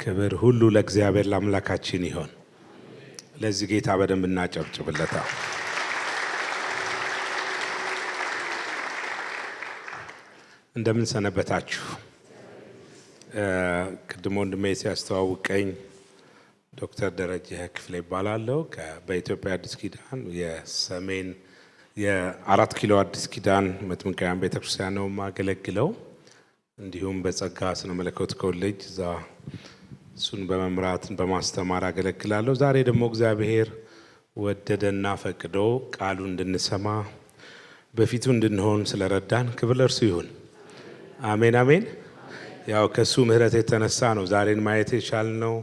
ክብር ሁሉ ለእግዚአብሔር ለአምላካችን ይሁን። ለዚህ ጌታ በደንብ እናጨብጭብለታ። እንደምን ሰነበታችሁ? ቅድሞ ወንድሜ ሲያስተዋውቀኝ ዶክተር ደረጀ ክፍሌ ይባላለሁ። በኢትዮጵያ አዲስ ኪዳን የሰሜን የአራት ኪሎ አዲስ ኪዳን መጥምቃውያን ቤተክርስቲያን ነው የማገለግለው። እንዲሁም በጸጋ ስነ መለኮት ኮሌጅ እዛ እሱን በመምራት በማስተማር አገለግላለሁ። ዛሬ ደግሞ እግዚአብሔር ወደደና ፈቅዶ ቃሉን እንድንሰማ በፊቱ እንድንሆን ስለረዳን ክብር ለእርሱ ይሁን። አሜን አሜን። ያው ከሱ ምሕረት የተነሳ ነው ዛሬን ማየት የቻልነው።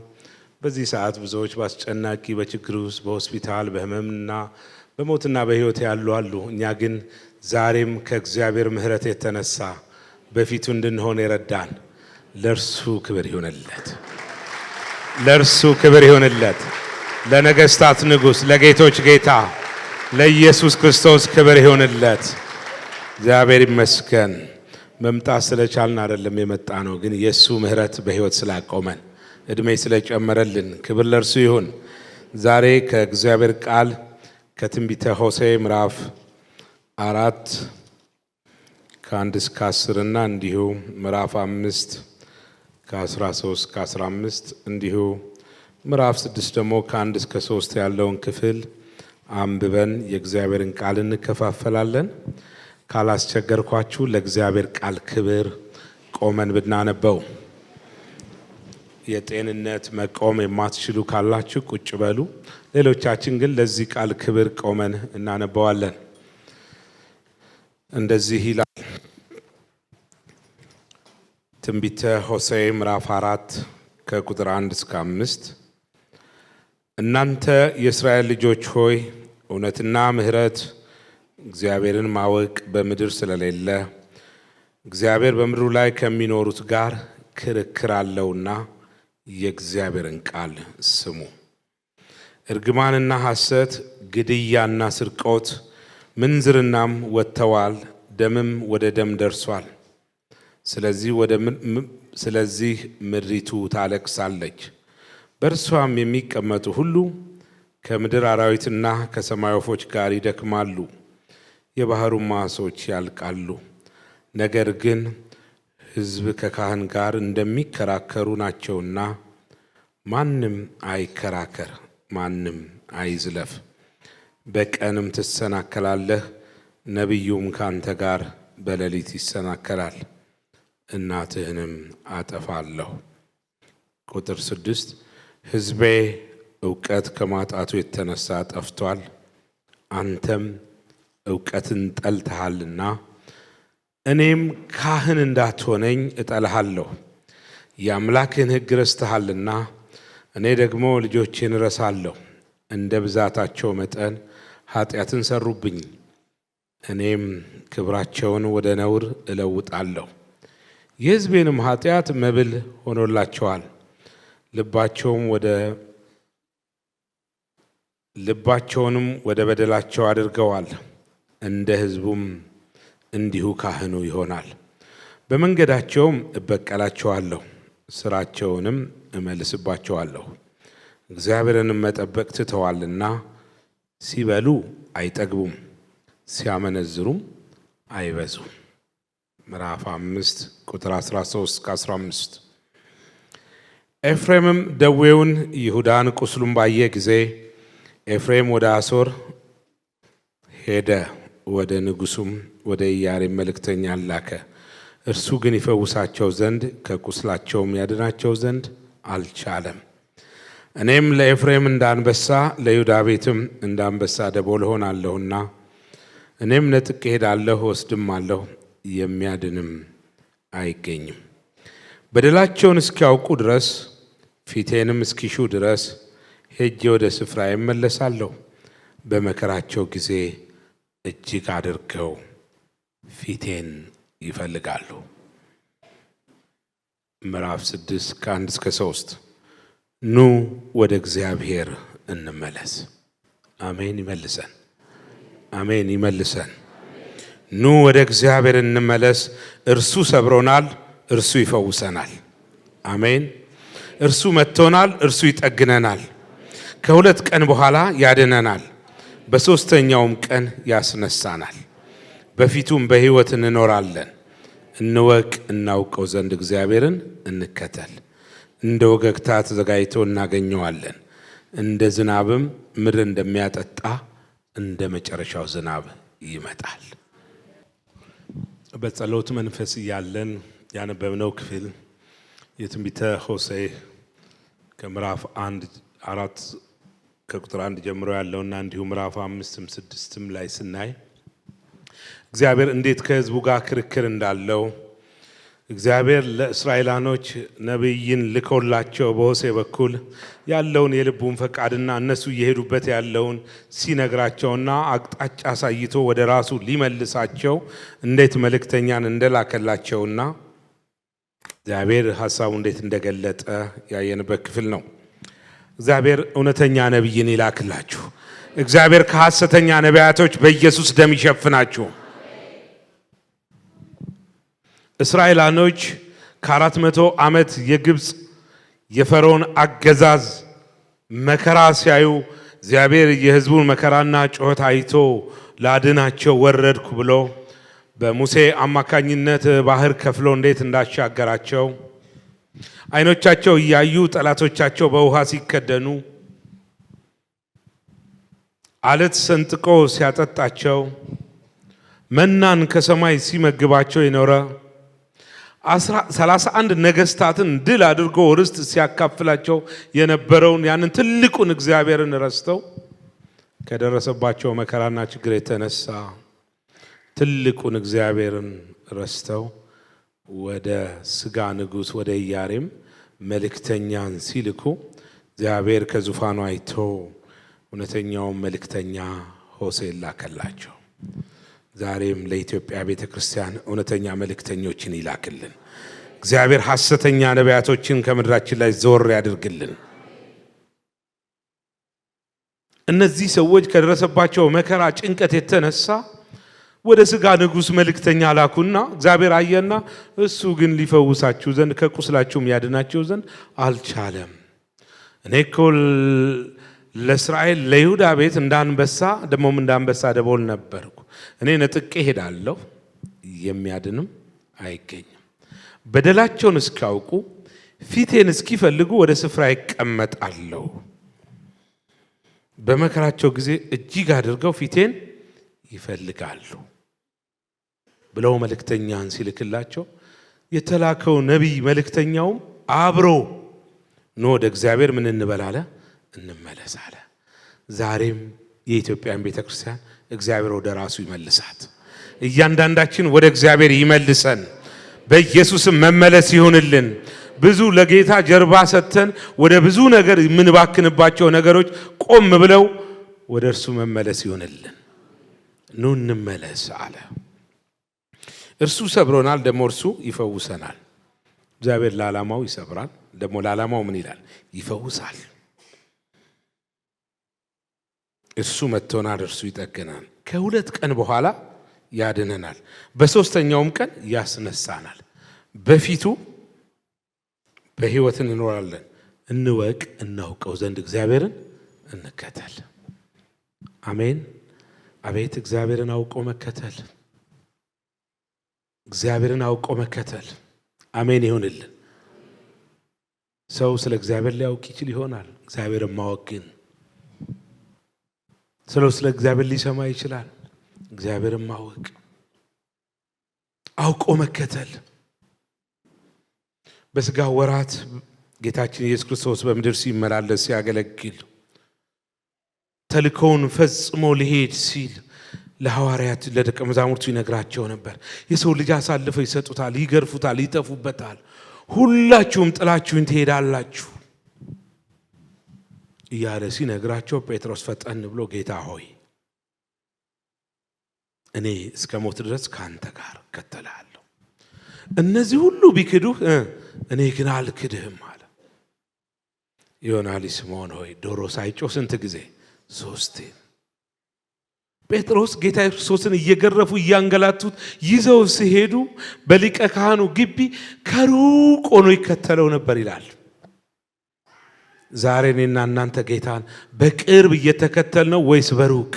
በዚህ ሰዓት ብዙዎች በአስጨናቂ በችግር ውስጥ በሆስፒታል በህመምና በሞትና በህይወት ያሉ አሉ። እኛ ግን ዛሬም ከእግዚአብሔር ምሕረት የተነሳ በፊቱ እንድንሆን የረዳን ለእርሱ ክብር ይሁንለት። ለእርሱ ክብር ይሁንለት። ለነገስታት ንጉሥ ለጌቶች ጌታ ለኢየሱስ ክርስቶስ ክብር ይሁንለት። እግዚአብሔር ይመስገን። መምጣት ስለቻልን አይደለም የመጣ ነው፣ ግን የሱ ምሕረት በህይወት ስላቆመን እድሜ ስለጨመረልን ክብር ለእርሱ ይሁን። ዛሬ ከእግዚአብሔር ቃል ከትንቢተ ሆሴዕ ምዕራፍ 4 ከ1 እስከ 10 እና እንዲሁ ምዕራፍ 5 ከ13 እስከ 15 እንዲሁ ምዕራፍ 6 ደግሞ ከ1 እስከ 3 ያለውን ክፍል አንብበን የእግዚአብሔርን ቃል እንከፋፈላለን። ካላስቸገርኳችሁ ለእግዚአብሔር ቃል ክብር ቆመን ብናነበው። የጤንነት መቆም የማትችሉ ካላችሁ ቁጭ በሉ። ሌሎቻችን ግን ለዚህ ቃል ክብር ቆመን እናነበዋለን። እንደዚህ ይላል ትንቢተ ሆሴዕ ምዕራፍ 4 ከቁጥር 1 እስከ 5። እናንተ የእስራኤል ልጆች ሆይ እውነትና ምሕረት እግዚአብሔርን ማወቅ በምድር ስለሌለ እግዚአብሔር በምድሩ ላይ ከሚኖሩት ጋር ክርክር አለውና የእግዚአብሔርን ቃል ስሙ። እርግማንና ሐሰት፣ ግድያና ስርቆት፣ ምንዝርናም ወጥተዋል፣ ደምም ወደ ደም ደርሷል። ስለዚህ ምድሪቱ ታለቅሳለች፣ በእርሷም የሚቀመጡ ሁሉ ከምድር አራዊትና ከሰማይ ወፎች ጋር ይደክማሉ፣ የባሕሩም ዓሦች ያልቃሉ። ነገር ግን ሕዝብ ከካህን ጋር እንደሚከራከሩ ናቸውና ማንም አይከራከር፣ ማንም አይዝለፍ። በቀንም ትሰናከላለህ፣ ነቢዩም ካንተ ጋር በሌሊት ይሰናከላል። እናትህንም አጠፋለሁ። ቁጥር 6 ሕዝቤ እውቀት ከማጣቱ የተነሳ ጠፍቷል፣ አንተም እውቀትን ጠልተሃልና እኔም ካህን እንዳትሆነኝ እጠልሃለሁ። የአምላክህን ሕግ ረስተሃልና እኔ ደግሞ ልጆቼን እረሳለሁ። እንደ ብዛታቸው መጠን ኃጢአትን ሰሩብኝ፣ እኔም ክብራቸውን ወደ ነውር እለውጣለሁ። የሕዝቤንም ኃጢአት መብል ሆኖላቸዋል፣ ልባቸውንም ወደ በደላቸው አድርገዋል። እንደ ሕዝቡም እንዲሁ ካህኑ ይሆናል። በመንገዳቸውም እበቀላቸዋለሁ፣ ስራቸውንም እመልስባቸዋለሁ። እግዚአብሔርንም መጠበቅ ትተዋልና ሲበሉ አይጠግቡም፣ ሲያመነዝሩም አይበዙም። ምዕራፍ 5 ቁጥር 13-15 ኤፍሬምም ደዌውን ይሁዳን ቁስሉን ባየ ጊዜ ኤፍሬም ወደ አሦር ሄደ፣ ወደ ንጉሡም ወደ ኢያሪም መልእክተኛን ላከ። እርሱ ግን ይፈውሳቸው ዘንድ ከቁስላቸውም ያድናቸው ዘንድ አልቻለም። እኔም ለኤፍሬም እንደ አንበሳ ለይሁዳ ቤትም እንደ አንበሳ ደቦል ሆናለሁና እኔም ነጥቄ ሄዳለሁ ወስድማለሁ፣ የሚያድንም አይገኝም። በደላቸውን እስኪያውቁ ድረስ ፊቴንም እስኪሹ ድረስ ሄጄ ወደ ስፍራ እመለሳለሁ። በመከራቸው ጊዜ እጅግ አድርገው ፊቴን ይፈልጋሉ። ምዕራፍ 6 ከ1 እስከ 3 ኑ ወደ እግዚአብሔር እንመለስ። አሜን። ይመልሰን። አሜን። ይመልሰን። ኑ ወደ እግዚአብሔር እንመለስ። እርሱ ሰብሮናል፣ እርሱ ይፈውሰናል። አሜን። እርሱ መጥቶናል፣ እርሱ ይጠግነናል። ከሁለት ቀን በኋላ ያድነናል፣ በሦስተኛውም ቀን ያስነሳናል። በፊቱም በሕይወት እንኖራለን። እንወቅ እናውቀው ዘንድ እግዚአብሔርን እንከተል። እንደ ወገግታ ተዘጋጅቶ እናገኘዋለን። እንደ ዝናብም ምድር እንደሚያጠጣ እንደ መጨረሻው ዝናብ ይመጣል። በጸሎት መንፈስ እያለን ያነበብነው ክፍል የትንቢተ ሆሴዕ ከምዕራፍ 4 ከቁጥር 1 ጀምሮ ያለውና እንዲሁም ምዕራፍ 5ም 6ም ላይ ስናይ እግዚአብሔር እንዴት ከሕዝቡ ጋር ክርክር እንዳለው እግዚአብሔር ለእስራኤላኖች ነቢይን ልኮላቸው በሆሴዕ በኩል ያለውን የልቡን ፈቃድና እነሱ እየሄዱበት ያለውን ሲነግራቸውና አቅጣጫ አሳይቶ ወደ ራሱ ሊመልሳቸው እንዴት መልእክተኛን እንደላከላቸውና እግዚአብሔር ሐሳቡ እንዴት እንደገለጠ ያየንበት ክፍል ነው። እግዚአብሔር እውነተኛ ነቢይን ይላክላችሁ። እግዚአብሔር ከሐሰተኛ ነቢያቶች በኢየሱስ ደም ይሸፍናችሁ። እስራኤላኖች ከ400 ዓመት የግብፅ የፈርዖን አገዛዝ መከራ ሲያዩ እግዚአብሔር የሕዝቡን መከራና ጩኸት አይቶ ላድናቸው ወረድኩ ብሎ በሙሴ አማካኝነት ባህር ከፍሎ እንዴት እንዳሻገራቸው ዓይኖቻቸው እያዩ ጠላቶቻቸው በውሃ ሲከደኑ አለት ሰንጥቆ ሲያጠጣቸው መናን ከሰማይ ሲመግባቸው የኖረ 31 ነገስታትን ድል አድርጎ ርስት ሲያካፍላቸው የነበረውን ያንን ትልቁን እግዚአብሔርን ረስተው ከደረሰባቸው መከራና ችግር የተነሳ ትልቁን እግዚአብሔርን ረስተው ወደ ስጋ ንጉሥ ወደ ኢያሪም መልእክተኛን ሲልኩ እግዚአብሔር ከዙፋኑ አይቶ እውነተኛውን መልእክተኛ ሆሴዕ ላከላቸው። ዛሬም ለኢትዮጵያ ቤተ ክርስቲያን እውነተኛ መልእክተኞችን ይላክልን። እግዚአብሔር ሐሰተኛ ነቢያቶችን ከምድራችን ላይ ዞር ያድርግልን። እነዚህ ሰዎች ከደረሰባቸው መከራ ጭንቀት የተነሳ ወደ ስጋ ንጉሥ መልእክተኛ ላኩና እግዚአብሔር አየና እሱ ግን ሊፈውሳችሁ ዘንድ ከቁስላችሁም ያድናችሁ ዘንድ አልቻለም። እኔ እኮ ለእስራኤል ለይሁዳ ቤት እንዳንበሳ ደሞም እንዳንበሳ ደቦል ነበርኩ። እኔ ነጥቄ ሄዳለሁ፣ የሚያድንም አይገኝም። በደላቸውን እስኪያውቁ ፊቴን እስኪፈልጉ ወደ ስፍራ ይቀመጣለሁ። በመከራቸው ጊዜ እጅግ አድርገው ፊቴን ይፈልጋሉ ብለው መልእክተኛን ሲልክላቸው የተላከው ነቢይ መልእክተኛውም አብሮ ነው ወደ እግዚአብሔር ምን እንበላለ እንመለስ አለ። ዛሬም የኢትዮጵያን ቤተ ክርስቲያን እግዚአብሔር ወደ ራሱ ይመልሳት። እያንዳንዳችን ወደ እግዚአብሔር ይመልሰን። በኢየሱስም መመለስ ይሁንልን። ብዙ ለጌታ ጀርባ ሰጥተን ወደ ብዙ ነገር የምንባክንባቸው ነገሮች ቆም ብለው ወደ እርሱ መመለስ ይሁንልን። ኑ እንመለስ አለ። እርሱ ሰብሮናል፣ ደግሞ እርሱ ይፈውሰናል። እግዚአብሔር ለዓላማው ይሰብራል፣ ደግሞ ለዓላማው ምን ይላል? ይፈውሳል። እርሱ መጥቶናል፣ እርሱ ይጠግናል። ከሁለት ቀን በኋላ ያድነናል፣ በሦስተኛውም ቀን ያስነሳናል። በፊቱ በሕይወት እንኖራለን። እንወቅ እናውቀው ዘንድ እግዚአብሔርን እንከተል። አሜን። አቤት እግዚአብሔርን አውቆ መከተል፣ እግዚአብሔርን አውቆ መከተል። አሜን ይሁንልን። ሰው ስለ እግዚአብሔር ሊያውቅ ይችል ይሆናል። እግዚአብሔርን ማወቅ ግን ስለ እግዚአብሔር ሊሰማ ይችላል። እግዚአብሔርን ማወቅ አውቆ መከተል። በስጋ ወራት ጌታችን ኢየሱስ ክርስቶስ በምድር ሲመላለስ ሲያገለግል ተልእኮውን ፈጽሞ ሊሄድ ሲል ለሐዋርያት ለደቀ መዛሙርቱ ይነግራቸው ነበር። የሰው ልጅ አሳልፈው ይሰጡታል፣ ይገርፉታል፣ ይተፉበታል፣ ሁላችሁም ጥላችሁን ትሄዳላችሁ እያለ ሲነግራቸው ጴጥሮስ ፈጠን ብሎ ጌታ ሆይ እኔ እስከ ሞት ድረስ ካንተ ጋር እከተልሃለሁ፣ እነዚህ ሁሉ ቢክዱህ እኔ ግን አልክድህም አለ። ዮና ልጅ ስምዖን ሆይ ዶሮ ሳይጮህ ስንት ጊዜ? 3። ጴጥሮስ ጌታ ኢየሱስን እየገረፉ እያንገላቱት ይዘው ሲሄዱ በሊቀ ካህኑ ግቢ ከሩቅ ሆኖ ይከተለው ነበር ይላል። ዛሬ እኔና እናንተ ጌታን በቅርብ እየተከተልነው ወይስ በሩቅ?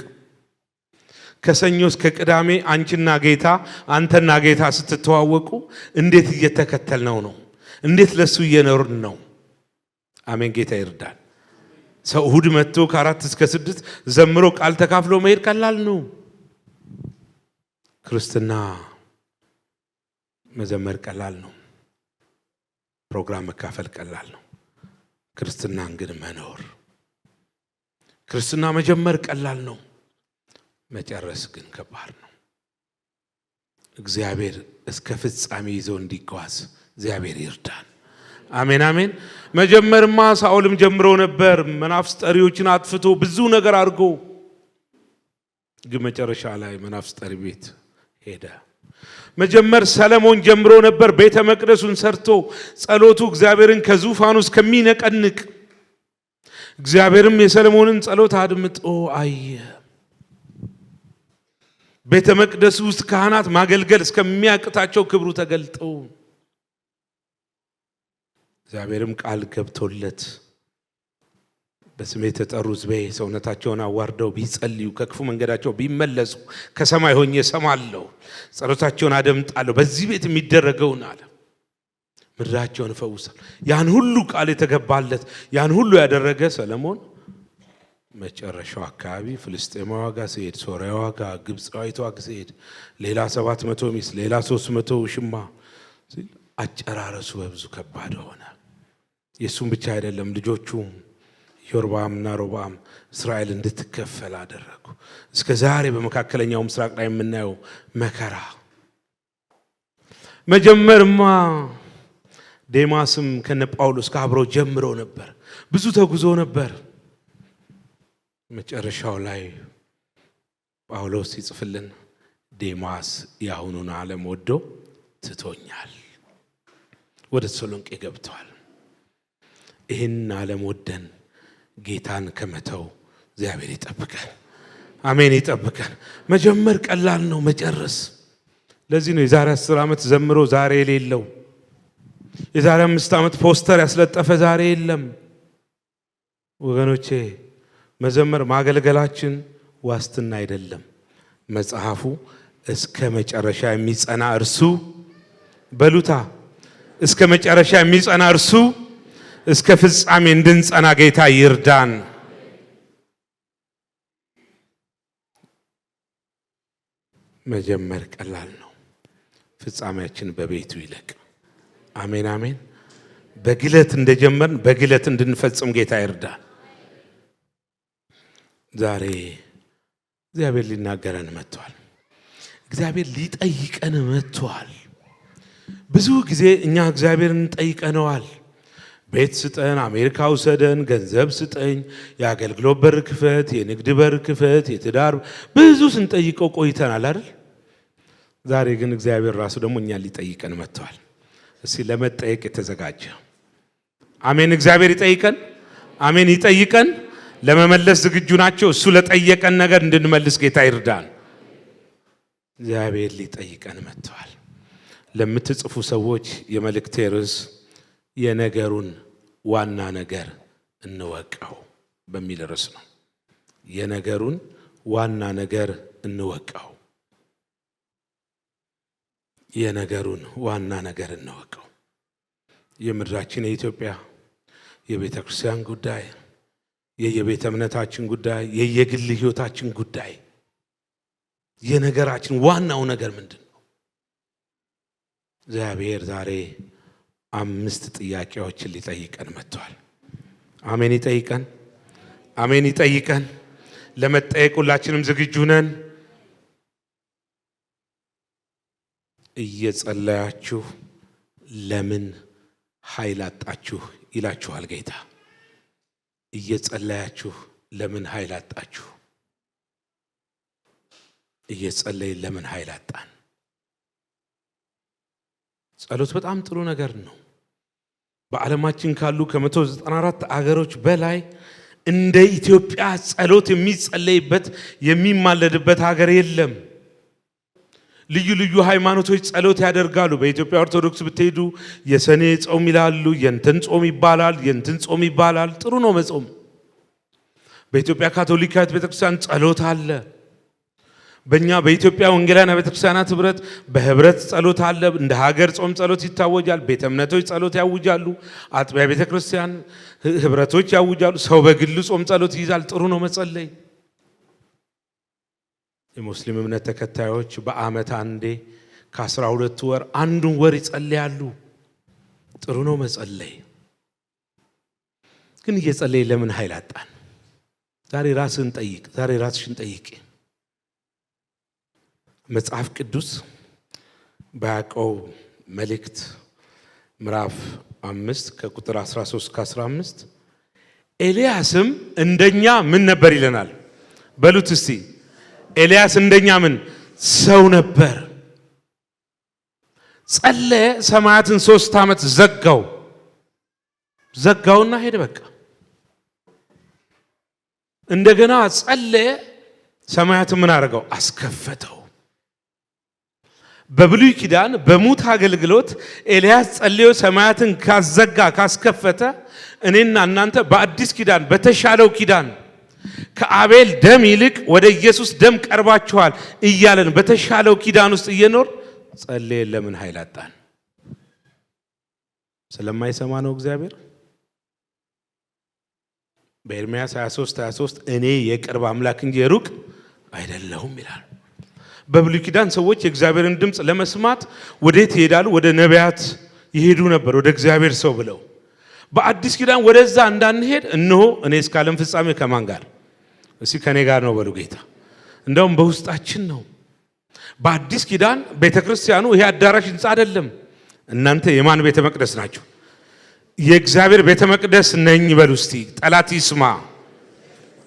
ከሰኞ እስከ ቅዳሜ አንቺና ጌታ አንተና ጌታ ስትተዋወቁ እንዴት እየተከተልነው ነው? እንዴት ለሱ እየኖርን ነው? አሜን። ጌታ ይርዳል። ሰው እሁድ መጥቶ ከ4 እስከ 6 ዘምሮ ቃል ተካፍሎ መሄድ ቀላል ነው። ክርስትና መዘመር ቀላል ነው። ፕሮግራም መካፈል ቀላል ነው። ክርስትናን ግን መኖር፣ ክርስትና መጀመር ቀላል ነው። መጨረስ ግን ከባድ ነው። እግዚአብሔር እስከ ፍጻሜ ይዞ እንዲጓዝ እግዚአብሔር ይርዳን። አሜን አሜን። መጀመርማ ሳኦልም ጀምሮ ነበር፣ መናፍስት ጠሪዎችን አጥፍቶ ብዙ ነገር አድርጎ፣ ግን መጨረሻ ላይ መናፍስት ጠሪ ቤት ሄደ። መጀመር ሰለሞን ጀምሮ ነበር፣ ቤተ መቅደሱን ሰርቶ ጸሎቱ እግዚአብሔርን ከዙፋኑ እስከሚነቀንቅ፣ እግዚአብሔርም የሰለሞንን ጸሎት አድምጦ አየ። ቤተ መቅደሱ ውስጥ ካህናት ማገልገል እስከሚያቅታቸው ክብሩ ተገልጠው፣ እግዚአብሔርም ቃል ገብቶለት በስሜ የተጠሩት ሰውነታቸውን አዋርደው ቢጸልዩ ከክፉ መንገዳቸው ቢመለሱ ከሰማይ ሆኜ እሰማለሁ፣ ጸሎታቸውን አደምጣለሁ፣ በዚህ ቤት የሚደረገውን አለ ምድራቸውን እፈውሳለሁ። ያን ሁሉ ቃል የተገባለት ያን ሁሉ ያደረገ ሰለሞን መጨረሻው አካባቢ ፍልስጤማዋ ጋር ሲሄድ፣ ሶርያዋ ጋር፣ ግብፃዊቷ ጋር ሲሄድ ሌላ 700 ሚስት ሌላ 300 ውሽማ ሲል አጨራረሱ በብዙ ከባድ ሆነ። የሱም ብቻ አይደለም፣ ልጆቹም ኢዮርብዓምና ሮብዓም እስራኤል እንድትከፈል አደረጉ። እስከ ዛሬ በመካከለኛው ምስራቅ ላይ የምናየው መከራ። መጀመርማ ዴማስም ከነ ጳውሎስ ጋር አብረው ጀምሮ ነበር፣ ብዙ ተጉዞ ነበር። መጨረሻው ላይ ጳውሎስ ሲጽፍልን ዴማስ የአሁኑን ዓለም ወዶ ትቶኛል፣ ወደ ተሰሎንቄ ገብቷል። ይህን ዓለም ወደን ጌታን ከመተው እግዚአብሔር ይጠብቀን። አሜን፣ ይጠብቀን። መጀመር ቀላል ነው፣ መጨረስ። ለዚህ ነው የዛሬ 10 ዓመት ዘምሮ ዛሬ የሌለው፣ የዛሬ 5 ዓመት ፖስተር ያስለጠፈ ዛሬ የለም። ወገኖቼ መዘመር ማገልገላችን ዋስትና አይደለም። መጽሐፉ እስከ መጨረሻ የሚጸና እርሱ በሉታ፣ እስከ መጨረሻ የሚጸና እርሱ፣ እስከ ፍጻሜ እንድንጸና ጌታ ይርዳን። መጀመር ቀላል ነው፣ ፍጻሜያችን በቤቱ ይለቅ። አሜን አሜን። በግለት እንደጀመርን በግለት እንድንፈጽም ጌታ ይርዳን። ዛሬ እግዚአብሔር ሊናገረን መጥቷል። እግዚአብሔር ሊጠይቀን መጥቷል። ብዙ ጊዜ እኛ እግዚአብሔርን ጠይቀነዋል። ቤት ስጠን፣ አሜሪካ ውሰደን፣ ገንዘብ ስጠኝ፣ የአገልግሎት በር ክፈት፣ የንግድ በር ክፈት፣ የትዳር ብዙ ስንጠይቀው ቆይተናል አይደል? ዛሬ ግን እግዚአብሔር ራሱ ደግሞ እኛን ሊጠይቀን መጥቷል። እስቲ ለመጠየቅ የተዘጋጀ አሜን። እግዚአብሔር ይጠይቀን። አሜን፣ ይጠይቀን። ለመመለስ ዝግጁ ናቸው? እሱ ለጠየቀን ነገር እንድንመልስ ጌታ ይርዳን። እግዚአብሔር ሊጠይቀን መጥቷል። ለምትጽፉ ሰዎች የመልእክቴ ርዕስ የነገሩን ዋና ነገር እንወቀው በሚል ርዕስ ነው። የነገሩን ዋና ነገር እንወቀው። የነገሩን ዋና ነገር እንወቀው። የምድራችን የኢትዮጵያ የቤተ ክርስቲያን ጉዳይ፣ የየቤተ እምነታችን ጉዳይ፣ የየግል ህይወታችን ጉዳይ፣ የነገራችን ዋናው ነገር ምንድን ነው? እግዚአብሔር ዛሬ 5 ጥያቄዎችን ሊጠይቀን መጥቷል። አሜን፣ ይጠይቀን። አሜን፣ ይጠይቀን። ለመጠየቅ ሁላችንም ዝግጁ ነን። እየጸለያችሁ ለምን ኃይል አጣችሁ ይላችኋል ጌታ። እየጸለያችሁ ለምን ኃይል አጣችሁ? እየጸለይን ለምን ኃይል አጣን? ጸሎት በጣም ጥሩ ነገር ነው። በዓለማችን ካሉ ከ194 አገሮች በላይ እንደ ኢትዮጵያ ጸሎት የሚጸለይበት የሚማለድበት ሀገር የለም። ልዩ ልዩ ሃይማኖቶች ጸሎት ያደርጋሉ። በኢትዮጵያ ኦርቶዶክስ ብትሄዱ የሰኔ ጾም ይላሉ፣ የእንትን ጾም ይባላል፣ የእንትን ጾም ይባላል። ጥሩ ነው መጾም። በኢትዮጵያ ካቶሊካዊት ቤተክርስቲያን ጸሎት አለ። በእኛ በኢትዮጵያ ወንጌላውያን ቤተክርስቲያናት ህብረት በህብረት ጸሎት አለ። እንደ ሀገር ጾም ጸሎት ይታወጃል። ቤተ እምነቶች ጸሎት ያውጃሉ። አጥቢያ ቤተክርስቲያን ህብረቶች ያውጃሉ። ሰው በግሉ ጾም ጸሎት ይይዛል። ጥሩ ነው መጸለይ። የሙስሊም እምነት ተከታዮች በአመት አንዴ ከ12 ወር አንዱን ወር ይጸልያሉ። ጥሩ ነው መጸለይ። ግን እየጸለይ ለምን ኃይል አጣን? ዛሬ ራስን ጠይቅ። ዛሬ ራስሽን ጠይቂ። መጽሐፍ ቅዱስ በያዕቆብ መልእክት ምዕራፍ 5 ከቁጥር 13 እስከ 15 ኤልያስም እንደኛ ምን ነበር ይለናል? በሉት እስቲ። ኤልያስ እንደኛ ምን ሰው ነበር። ጸለየ፣ ሰማያትን 3 ዓመት ዘጋውና ሄደ። በቃ እንደገና ጸለየ፣ ሰማያትን ምን አደረገው? አስከፈተው። በብሉይ ኪዳን በሙት አገልግሎት ኤልያስ ጸልዮ ሰማያትን ካዘጋ ካስከፈተ፣ እኔና እናንተ በአዲስ ኪዳን በተሻለው ኪዳን ከአቤል ደም ይልቅ ወደ ኢየሱስ ደም ቀርባችኋል እያለን በተሻለው ኪዳን ውስጥ እየኖር ጸልየን ለምን ኃይል አጣን? ስለማይሰማ ነው እግዚአብሔር። በኤርምያስ 23 እኔ የቅርብ አምላክ እንጂ የሩቅ አይደለሁም ይላል። በብሉይ ኪዳን ሰዎች የእግዚአብሔርን ድምፅ ለመስማት ወዴት ይሄዳሉ? ወደ ነቢያት ይሄዱ ነበር፣ ወደ እግዚአብሔር ሰው ብለው። በአዲስ ኪዳን ወደዛ እንዳንሄድ እነሆ እኔ እስከ ዓለም ፍጻሜ ከማን ጋር? እስኪ ከኔ ጋር ነው በሉ ጌታ። እንደውም በውስጣችን ነው። በአዲስ ኪዳን ቤተክርስቲያኑ ይሄ አዳራሽ ህንጻ አይደለም። እናንተ የማን ቤተ መቅደስ ናችሁ? የእግዚአብሔር ቤተ መቅደስ ነኝ በሉ እስቲ። ጠላት ይስማ።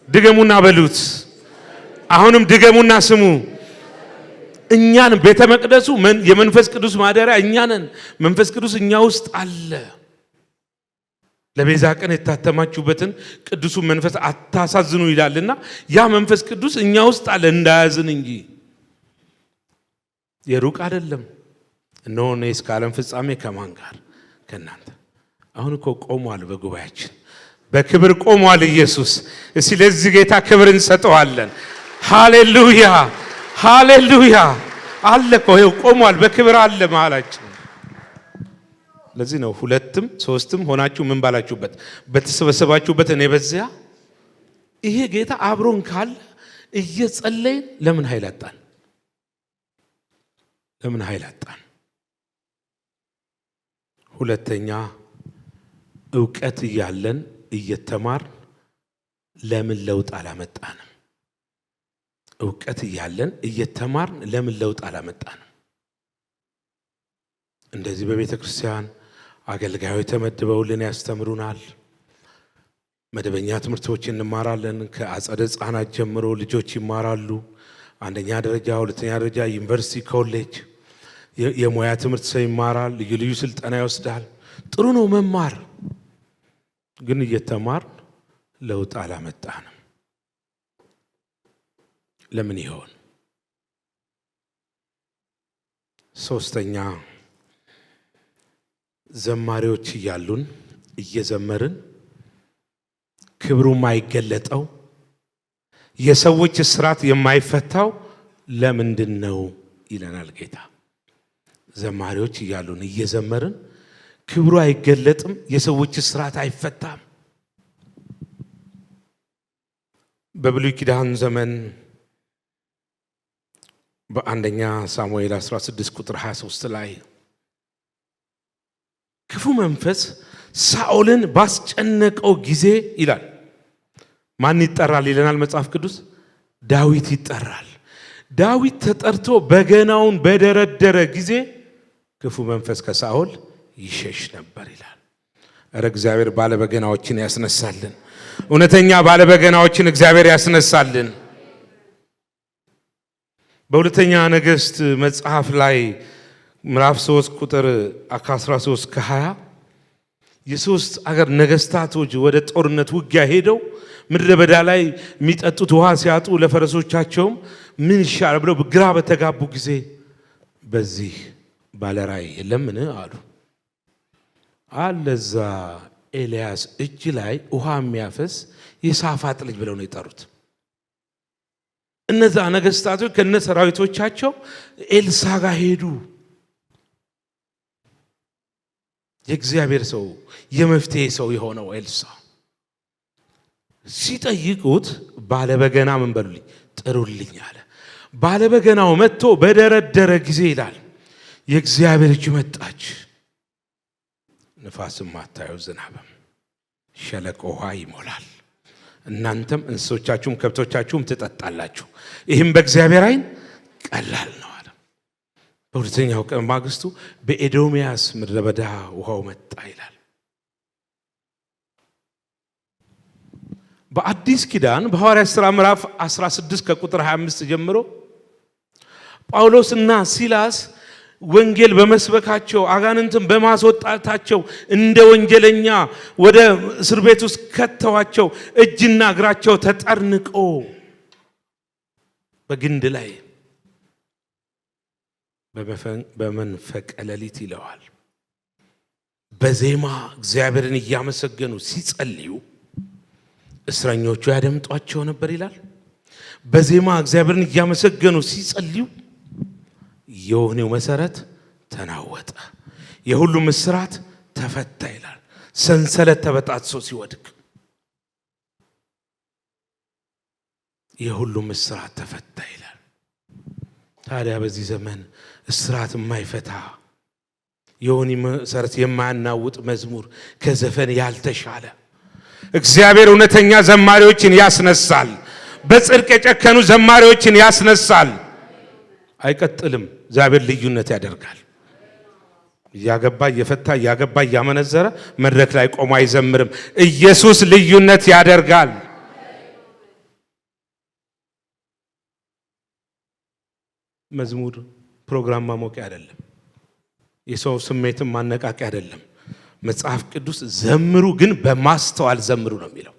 ድገሙና በሉት። አሁንም ድገሙና ስሙ። እኛን ቤተ መቅደሱ የመንፈስ ቅዱስ ማደሪያ እኛ ነን። መንፈስ ቅዱስ እኛ ውስጥ አለ። ለቤዛ ቀን የታተማችሁበትን ቅዱሱን መንፈስ አታሳዝኑ ይላልና ያ መንፈስ ቅዱስ እኛ ውስጥ አለ፣ እንዳያዝን እንጂ የሩቅ አይደለም። እነሆ እኔ እስከ ዓለም ፍጻሜ ከማን ጋር? ከእናንተ። አሁን እኮ ቆሟል፣ በጉባኤያችን በክብር ቆሟል ኢየሱስ። እስቲ ለዚህ ጌታ ክብር እንሰጠዋለን። ሃሌሉያ ሃሌሉያ። አለ እኮ ይኸው ቆሟል፣ በክብር አለ መሃላችን። ለዚህ ነው 2ም 3ም ሆናችሁ ምን ባላችሁበት በተሰበሰባችሁበት እኔ በዚያ። ይሄ ጌታ አብሮን ካለ እየጸለይን ለምን ኃይል አጣን? ለምን ኃይል አጣን? ሁለተኛ ዕውቀት እያለን እየተማርን ለምን ለውጥ አላመጣንም? ዕውቀት እያለን እየተማርን ለምን ለውጥ አላመጣንም? እንደዚህ በቤተ ክርስቲያን አገልጋዮች ተመድበውልን ያስተምሩናል። መደበኛ ትምህርቶች እንማራለን። ከአጸደ ሕፃናት ጀምሮ ልጆች ይማራሉ። 1ኛ ደረጃ፣ 2ኛ ደረጃ፣ ዩኒቨርሲቲ፣ ኮሌጅ የሙያ ትምህርት ሰው ይማራል። ልዩ ልዩ ስልጠና ይወስዳል። ጥሩ ነው መማር። ግን እየተማርን ለውጥ አላመጣንም። ለምን ይሆን? ሶስተኛ ዘማሪዎች እያሉን እየዘመርን ክብሩ የማይገለጠው የሰዎች እስራት የማይፈታው ለምንድን ነው ይለናል ጌታ። ዘማሪዎች እያሉን እየዘመርን ክብሩ አይገለጥም፣ የሰዎች እስራት አይፈታም። በብሉይ ኪዳን ዘመን በአንደኛ ሳሙኤል 16 ቁጥር 23 ላይ ክፉ መንፈስ ሳኦልን ባስጨነቀው ጊዜ ይላል ማን ይጠራል ይለናል መጽሐፍ ቅዱስ? ዳዊት ይጠራል። ዳዊት ተጠርቶ በገናውን በደረደረ ጊዜ ክፉ መንፈስ ከሳኦል ይሸሽ ነበር ይላል። እረ እግዚአብሔር ባለበገናዎችን ያስነሳልን። እውነተኛ ባለበገናዎችን እግዚአብሔር ያስነሳልን። በሁለተኛ ነገሥት መጽሐፍ ላይ ምዕራፍ 3 ቁጥር 13 ከ20 የሶስት አገር ነገስታቶች ወደ ጦርነት ውጊያ ሄደው ምድረ በዳ ላይ የሚጠጡት ውሃ ሲያጡ ለፈረሶቻቸውም ምን ይሻል ብለው ግራ በተጋቡ ጊዜ በዚህ ባለራእይ የለምን አሉ። አለዛ ኤልያስ እጅ ላይ ውሃ የሚያፈስ የሳፋጥ ልጅ ብለው ነው የጠሩት። እነዛ ነገስታቶች ከነ ሰራዊቶቻቸው ኤልሳ ጋር ሄዱ። የእግዚአብሔር ሰው የመፍትሄ ሰው የሆነው ኤልሳ ሲጠይቁት ባለበገና ምን በሉልኝ ጥሩልኝ አለ። ባለበገናው መጥቶ በደረደረ ጊዜ ይላል የእግዚአብሔር እጅ መጣች። ንፋስም ማታየው ዝናብም ሸለቆ ውሃ ይሞላል። እናንተም እንስሶቻችሁም ከብቶቻችሁም ትጠጣላችሁ። ይህም በእግዚአብሔር ዓይን ቀላል ነው አለ። በሁለተኛው ቀን ማግስቱ በኤዶምያስ ምድረ በዳ ውሃው መጣ ይላል። በአዲስ ኪዳን በሐዋርያት ሥራ ምዕራፍ 16 ከቁጥር 25 ጀምሮ ጳውሎስና ሲላስ ወንጌል በመስበካቸው አጋንንትን በማስወጣታቸው እንደ ወንጀለኛ ወደ እስር ቤት ውስጥ ከተዋቸው እጅና እግራቸው ተጠርንቆ በግንድ ላይ በመንፈቀ ሌሊት ይለዋል በዜማ እግዚአብሔርን እያመሰገኑ ሲጸልዩ እስረኞቹ ያደምጧቸው ነበር ይላል። በዜማ እግዚአብሔርን እያመሰገኑ ሲጸልዩ የወህኒው መሰረት ተናወጠ፣ የሁሉም እስራት ተፈታ ይላል። ሰንሰለት ተበጣጥሶ ሲወድቅ የሁሉም እስራት ተፈታ ይላል። ታዲያ በዚህ ዘመን እስራት የማይፈታ የወህኒ መሰረት የማያናውጥ መዝሙር ከዘፈን ያልተሻለ እግዚአብሔር እውነተኛ ዘማሪዎችን ያስነሳል። በጽድቅ የጨከኑ ዘማሪዎችን ያስነሳል። አይቀጥልም። እግዚአብሔር ልዩነት ያደርጋል። እያገባ እየፈታ እያገባ እያመነዘረ መድረክ ላይ ቆሞ አይዘምርም። ኢየሱስ ልዩነት ያደርጋል። መዝሙር ፕሮግራም ማሞቂያ አይደለም። የሰው ስሜትን ማነቃቂያ አይደለም። መጽሐፍ ቅዱስ ዘምሩ ግን በማስተዋል ዘምሩ ነው የሚለው።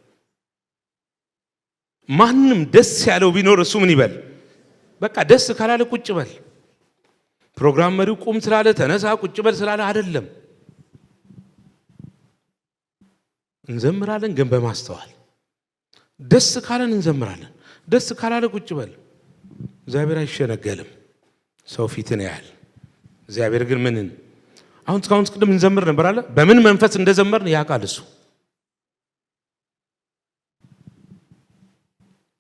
ማንም ደስ ያለው ቢኖር እሱ ምን ይበል? በቃ ደስ ካላለ ቁጭ በል። ፕሮግራም መሪው ቁም ስላለ ተነሳ ቁጭ በል ስላለ አይደለም። እንዘምራለን ግን በማስተዋል። ደስ ካለን እንዘምራለን፣ ደስ ካላለ ቁጭ በል። እግዚአብሔር አይሸነገልም፣ ሰው ፊትን ያያል። እግዚአብሔር ግን ምንን አሁን እስካሁን ቅድም እንዘምር ነበር አለ። በምን መንፈስ እንደዘመርን ያውቃል እሱ።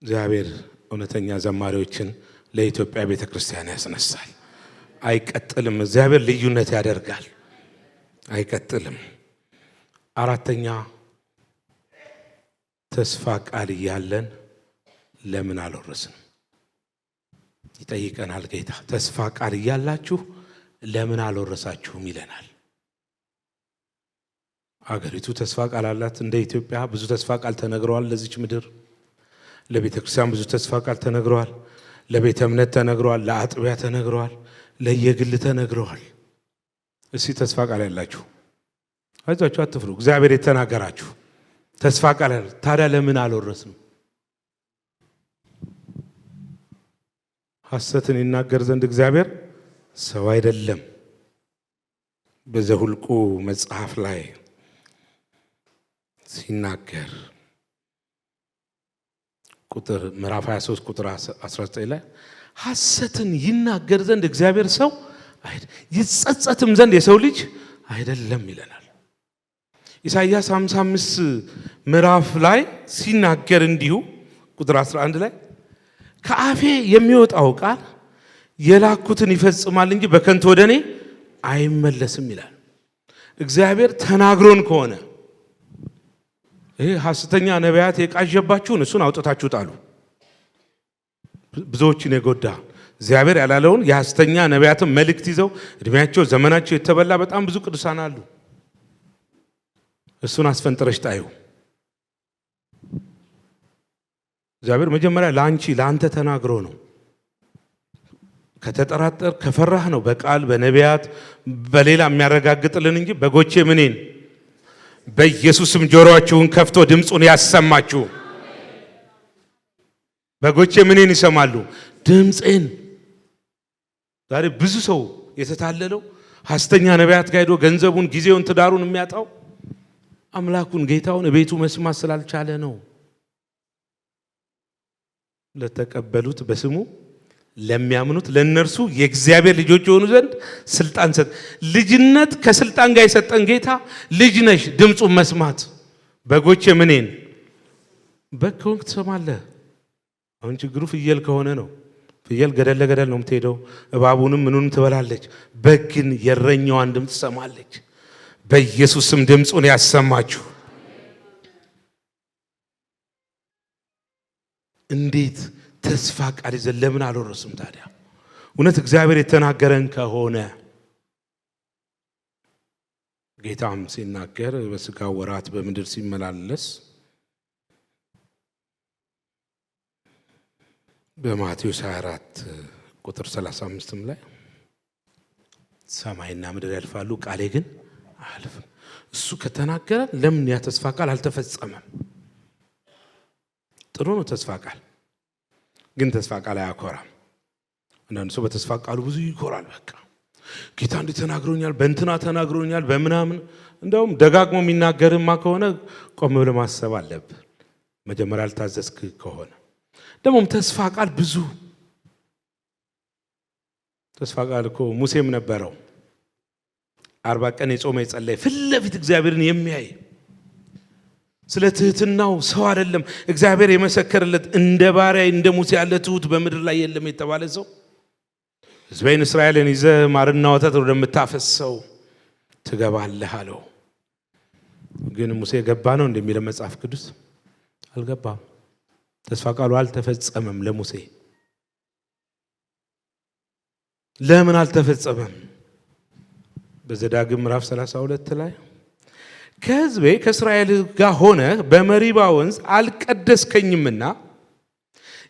እግዚአብሔር እውነተኛ ዘማሪዎችን ለኢትዮጵያ ቤተክርስቲያን ያስነሳል። አይቀጥልም። እግዚአብሔር ልዩነት ያደርጋል። አይቀጥልም። አራተኛ ተስፋ ቃል እያለን ለምን አልወረስንም? ይጠይቀናል ጌታ። ተስፋ ቃል እያላችሁ ለምን አልወረሳችሁም ይለናል። አገሪቱ ተስፋ ቃል አላት። እንደ ኢትዮጵያ ብዙ ተስፋ ቃል ተነግረዋል። ለዚች ምድር ለቤተ ክርስቲያን ብዙ ተስፋ ቃል ተነግረዋል። ለቤተ እምነት ተነግረዋል። ለአጥቢያ ተነግረዋል። ለየግል ተነግረዋል። እስቲ ተስፋ ቃል ያላችሁ አይዟችሁ፣ አትፍሩ። እግዚአብሔር የተናገራችሁ ተስፋ ቃል አለ። ታዲያ ለምን አልወረስንም? ሐሰትን ይናገር ዘንድ እግዚአብሔር ሰው አይደለም። በዘኍልቍ መጽሐፍ ላይ ሲናገር ቁጥር ምዕራፍ 23 ቁጥር 19 ላይ ሐሰትን ይናገር ዘንድ እግዚአብሔር ሰው ይጸጸትም ዘንድ የሰው ልጅ አይደለም ይለናል። ኢሳይያስ 55 ምዕራፍ ላይ ሲናገር እንዲሁ ቁጥር 11 ላይ ከአፌ የሚወጣው ቃል የላኩትን ይፈጽማል እንጂ በከንቱ ወደ እኔ አይመለስም ይላል። እግዚአብሔር ተናግሮን ከሆነ ይሄ ሐሰተኛ ነቢያት የቃዠባችሁን እሱን አውጥታችሁ ጣሉ። ብዙዎችን የጎዳ እግዚአብሔር ያላለውን የሐሰተኛ ነቢያትን መልእክት ይዘው እድሜያቸው ዘመናቸው የተበላ በጣም ብዙ ቅዱሳን አሉ። እሱን አስፈንጥረሽ ጣዩ። እግዚአብሔር መጀመሪያ ለአንተ ተናግሮ ነው። ከተጠራጠር ከፈራህ ነው በቃል በነቢያት በሌላ የሚያረጋግጥልን እንጂ በጎቼ ምኔን በኢየሱስም ጆሮአችሁን ከፍቶ ድምፁን ያሰማችሁ። በጎቼ ምኔን ይሰማሉ? ድምፄን። ዛሬ ብዙ ሰው የተታለለው ሐሰተኛ ነቢያት ጋር ሄዶ ገንዘቡን፣ ጊዜውን፣ ትዳሩን የሚያጣው አምላኩን ጌታውን ቤቱ መስማት ስላልቻለ ነው። ለተቀበሉት በስሙ ለሚያምኑት ለነርሱ የእግዚአብሔር ልጆች የሆኑ ዘንድ ስልጣን ሰጠ። ልጅነት ከስልጣን ጋር የሰጠን ጌታ ልጅ ነሽ ድምጹን መስማት። በጎቼ ምኔን በግ ከሆንክ ትሰማለህ። አሁን ችግሩ ፍየል ከሆነ ነው። ፍየል ገደል ለገደል ነው የምትሄደው፣ እባቡንም ምኑንም ትበላለች። በግ ግን የእረኛዋን ድምፅ ትሰማለች። በኢየሱስ ስም ድምፁን ያሰማችሁ። እንዴት ተስፋ ቃል ይዘን ለምን አልወረስም ታዲያ? እውነት እግዚአብሔር የተናገረን ከሆነ ጌታም ሲናገር በሥጋ ወራት በምድር ሲመላለስ በማቴዎስ 24 ቁጥር 35 ላይ ሰማይና ምድር ያልፋሉ ቃሌ ግን አያልፍም። እሱ ከተናገረ ለምን ያ ተስፋ ቃል አልተፈጸመም? ጥሩ ነው ተስፋ ቃል፣ ግን ተስፋ ቃል አያኮራም። አንዳንድ ሰው በተስፋ ቃሉ ብዙ ይኮራል። በቃ ጌታ እንዲህ ተናግሮኛል፣ በእንትና ተናግሮኛል፣ በምናምን እንደውም ደጋግሞ የሚናገርማ ከሆነ ቆም ብለህ ማሰብ አለብህ። መጀመሪያ አልታዘዝክ ከሆነ ደግሞም ተስፋ ቃል ብዙ ተስፋ ቃል እኮ ሙሴም ነበረው 40 ቀን የጾመ የጸለየ ፊት ለፊት እግዚአብሔርን የሚያይ ስለ ትህትናው ሰው አይደለም እግዚአብሔር የመሰከረለት እንደ ባሪያ እንደ ሙሴ ያለ ትሁት በምድር ላይ የለም የተባለ ሰው ሕዝቤን እስራኤልን ይዘህ ማርና ወተት ወደምታፈሰው ትገባለህ አለው። ግን ሙሴ ገባ ነው እንደሚለው መጽሐፍ ቅዱስ አልገባም። ተስፋ ቃሉ አልተፈጸመም ለሙሴ። ለምን አልተፈጸመም? በዘዳግም ምዕራፍ 32 ላይ ከሕዝቤ ከእስራኤል ጋር ሆነ በመሪባ ወንዝ አልቀደስከኝምና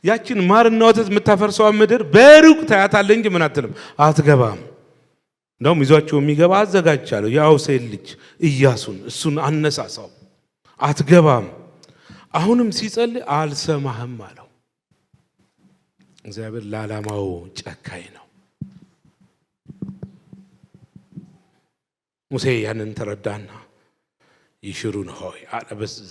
ያችን ማርና ወተት የምታፈርሰው ምድር በሩቅ ታያታለህ እንጂ ምን አትልም፣ አትገባም። እንደውም ይዟቸው የሚገባ አዘጋጅቻለሁ የአውሴን ልጅ ኢያሱን፣ እሱን አነሳሳው፣ አትገባም። አሁንም ሲጸልይ አልሰማህም አለው። እግዚአብሔር ለዓላማው ጨካኝ ነው። ሙሴ ያንን ተረዳና ይሽሩን ሆይ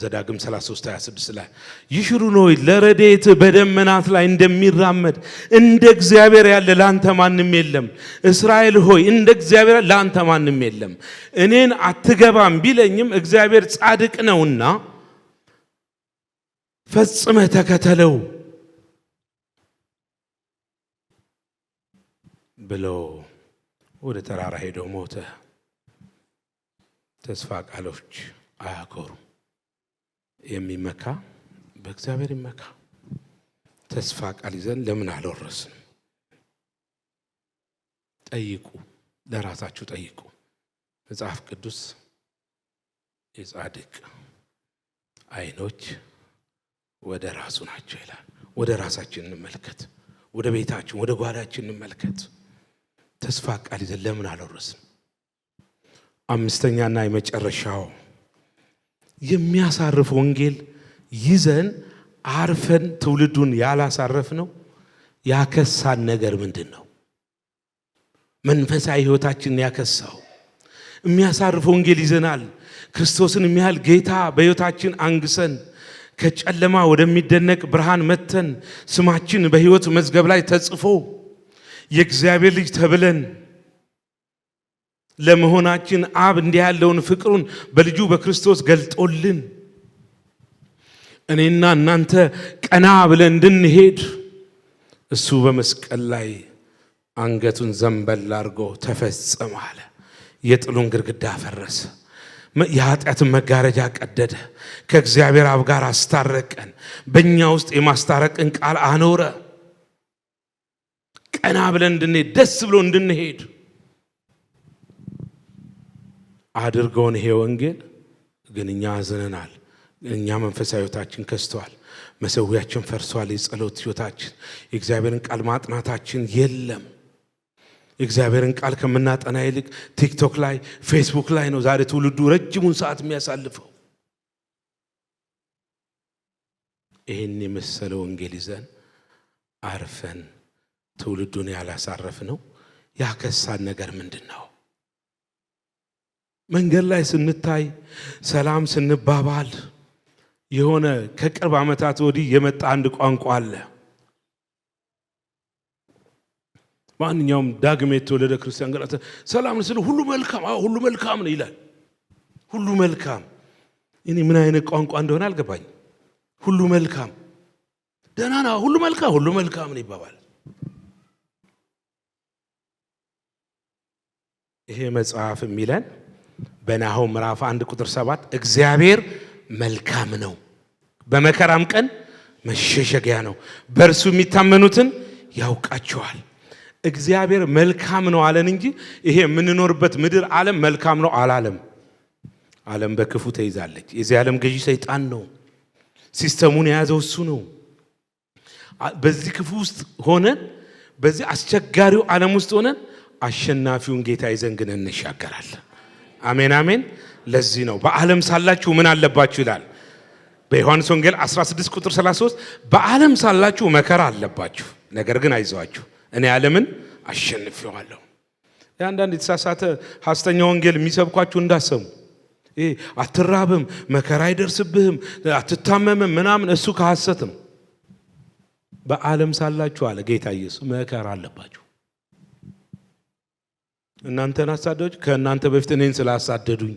ዘዳግም 33:26 ላይ ይሽሩን ሆይ ለረድኤት በደመናት ላይ እንደሚራመድ እንደ እግዚአብሔር ያለ ላንተ ማንም የለም። እስራኤል ሆይ እንደ እግዚአብሔር ላንተ ማንም የለም። እኔን አትገባም ቢለኝም እግዚአብሔር ጻድቅ ነውና ፈጽመህ ተከተለው ብለው ወደ ተራራ ሄደው ሞተ። ተስፋ ቃሎች አያኮሩም። የሚመካ በእግዚአብሔር ይመካ። ተስፋ ቃል ይዘን ለምን አልወረስም? ጠይቁ፣ ለራሳችሁ ጠይቁ። መጽሐፍ ቅዱስ የጻድቅ ዓይኖች ወደ ራሱ ናቸው ይላል። ወደ ራሳችን እንመልከት፣ ወደ ቤታችን፣ ወደ ጓዳችን እንመልከት። ተስፋ ቃል ይዘን ለምን አልወረስም? አምስተኛና የመጨረሻው የሚያሳርፍ ወንጌል ይዘን አርፈን ትውልዱን ያላሳረፍ ነው ያከሳን ነገር ምንድን ነው? መንፈሳዊ ሕይወታችንን ያከሳው የሚያሳርፍ ወንጌል ይዘናል። ክርስቶስን የሚያህል ጌታ በሕይወታችን አንግሰን ከጨለማ ወደሚደነቅ ብርሃን መተን ስማችን በሕይወት መዝገብ ላይ ተጽፎ የእግዚአብሔር ልጅ ተብለን ለመሆናችን አብ እንዲህ ያለውን ፍቅሩን በልጁ በክርስቶስ ገልጦልን እኔና እናንተ ቀና ብለን እንድንሄድ እሱ በመስቀል ላይ አንገቱን ዘንበል አድርጎ ተፈጸመ አለ። የጥሉን ግድግዳ ፈረሰ። የኃጢአትን መጋረጃ ቀደደ። ከእግዚአብሔር አብ ጋር አስታረቀን። በእኛ ውስጥ የማስታረቅን ቃል አኖረ። ቀና ብለን እንድንሄድ፣ ደስ ብሎ እንድንሄድ አድርገውን ይሄ ወንጌል ግን እኛ አዝነናል። እኛ መንፈሳዊ ሕይወታችን ከስተዋል። መሰዊያችን ፈርሷል። የጸሎት ሕይወታችን፣ የእግዚአብሔርን ቃል ማጥናታችን የለም። የእግዚአብሔርን ቃል ከምናጠና ይልቅ ቲክቶክ ላይ ፌስቡክ ላይ ነው ዛሬ ትውልዱ ረጅሙን ሰዓት የሚያሳልፈው። ይህን የመሰለ ወንጌል ይዘን አርፈን ትውልዱን ያላሳረፍ ነው ያከሳን ነገር ምንድነው? መንገድ ላይ ስንታይ ሰላም ስንባባል የሆነ ከቅርብ ዓመታት ወዲህ የመጣ አንድ ቋንቋ አለ። ማንኛውም ዳግም የተወለደ ክርስቲያን ጋር ሰላም ስለ ሁሉ መልካም ሁሉ መልካም ነው ይላል። ሁሉ መልካም እኔ ምን አይነት ቋንቋ እንደሆነ አልገባኝ። ሁሉ መልካም ደህና ነው፣ ሁሉ መልካም ነው ይባባል። ይሄ መጽሐፍ የሚለን በናሆም ምዕራፍ 1 ቁጥር 7 እግዚአብሔር መልካም ነው፣ በመከራም ቀን መሸሸጊያ ነው፣ በእርሱ የሚታመኑትን ያውቃቸዋል። እግዚአብሔር መልካም ነው አለን እንጂ ይሄ የምንኖርበት ምድር ዓለም መልካም ነው አላለም። ዓለም በክፉ ተይዛለች። የዚህ ዓለም ገዢ ሰይጣን ነው። ሲስተሙን የያዘው እሱ ነው። በዚህ ክፉ ውስጥ ሆነን በዚህ አስቸጋሪው ዓለም ውስጥ ሆነን አሸናፊውን ጌታ ይዘን ግን እንሻገራለን። አሜን አሜን። ለዚህ ነው በዓለም ሳላችሁ ምን አለባችሁ ይላል በዮሐንስ ወንጌል 16 ቁጥር 33 በዓለም ሳላችሁ መከራ አለባችሁ፣ ነገር ግን አይዟችሁ እኔ ዓለምን አሸንፌዋለሁ። አንዳንድ የተሳሳተ ሐሰተኛ ወንጌል የሚሰብኳችሁ እንዳሰሙ አትራብም፣ መከራ አይደርስብህም፣ አትታመምም ምናምን እሱ ከሐሰት ነው። በዓለም ሳላችሁ አለ ጌታ ኢየሱስ መከራ አለባችሁ። እናንተን አሳደዶች ከእናንተ በፊት እኔን ስላሳደዱኝ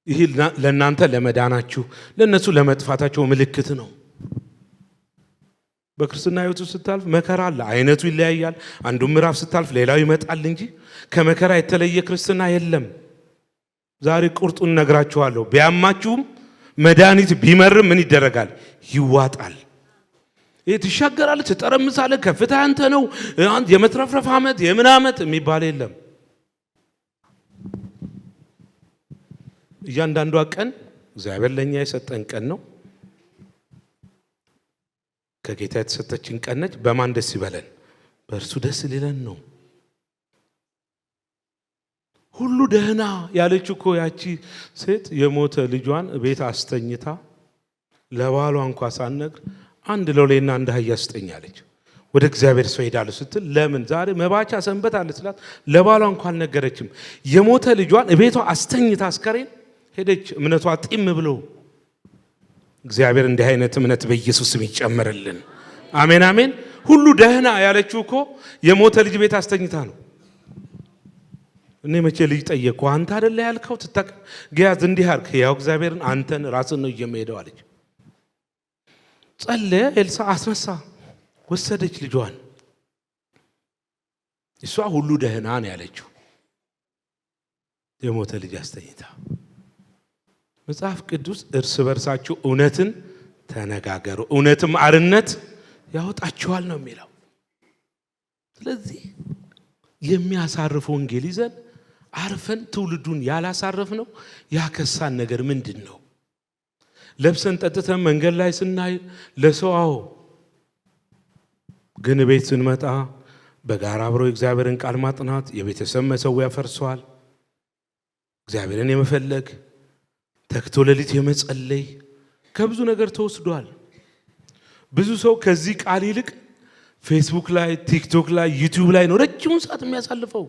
ይህ ለእናንተ ለመዳናችሁ ለእነሱ ለመጥፋታቸው ምልክት ነው። በክርስትና ሕይወት ስታልፍ መከራ አለ። አይነቱ ይለያያል። አንዱ ምዕራፍ ስታልፍ ሌላው ይመጣል እንጂ ከመከራ የተለየ ክርስትና የለም። ዛሬ ቁርጡን ነግራችኋለሁ። ቢያማችሁም መድኃኒት ቢመርም ምን ይደረጋል? ይዋጣል። ይህ ትሻገራለህ፣ ትጠረምሳለህ፣ ከፍታ አንተ ነው የመትረፍረፍ ዓመት የምን ዓመት የሚባል የለም። እያንዳንዷ ቀን እግዚአብሔር ለእኛ የሰጠን ቀን ነው። ከጌታ የተሰጠችን ቀን ነች። በማን ደስ ይበለን? በእርሱ ደስ ሊለን ነው። ሁሉ ደህና ያለች እኮ ያቺ ሴት የሞተ ልጇን ቤት አስተኝታ ለባሏ እንኳ ሳትነግር አንድ ሎሌና አንድ አህያ ስጠኝ አለች። ወደ እግዚአብሔር ሰው ሄዳለሁ ስትል ለምን ዛሬ መባቻ ሰንበት አለ ስላት ለባሏ እንኳ አልነገረችም። የሞተ ልጇን ቤቷ አስተኝታ አስከሬን ሄደች። እምነቷ ጢም ብሎ እግዚአብሔር እንዲህ አይነት እምነት በኢየሱስ ስም ይጨመርልን። አሜን አሜን። ሁሉ ደህና ያለችው እኮ የሞተ ልጅ ቤት አስተኝታ ነው። እኔ መቼ ልጅ ጠየቅኩ? አንተ አይደለ ያልከው ገያዝ እንዲህ አልክ። ያው እግዚአብሔርን አንተን ራስን ነው እየመሄደው አለች። ጸለየ። ኤልሳ አስነሳ፣ ወሰደች ልጇን። እሷ ሁሉ ደህና ነው ያለችው የሞተ ልጅ አስተኝታ። መጽሐፍ ቅዱስ እርስ በርሳችሁ እውነትን ተነጋገሩ እውነትም አርነት ያወጣችኋል ነው የሚለው። ስለዚህ የሚያሳርፍ ወንጌል ይዘን አርፈን ትውልዱን ያላሳረፍ ነው ያከሳን ነገር ምንድን ነው? ለብሰን ጠጥተን መንገድ ላይ ስናይ ለሰው ግን ቤት ስንመጣ በጋራ አብሮ የእግዚአብሔርን ቃል ማጥናት የቤተሰብ መሰዊያ ፈርሷል። እግዚአብሔርን የመፈለግ ተክቶ ሌሊት የመጸለይ ከብዙ ነገር ተወስዷል። ብዙ ሰው ከዚህ ቃል ይልቅ ፌስቡክ ላይ፣ ቲክቶክ ላይ፣ ዩቲዩብ ላይ ነው ረጅሙን ሰዓት የሚያሳልፈው።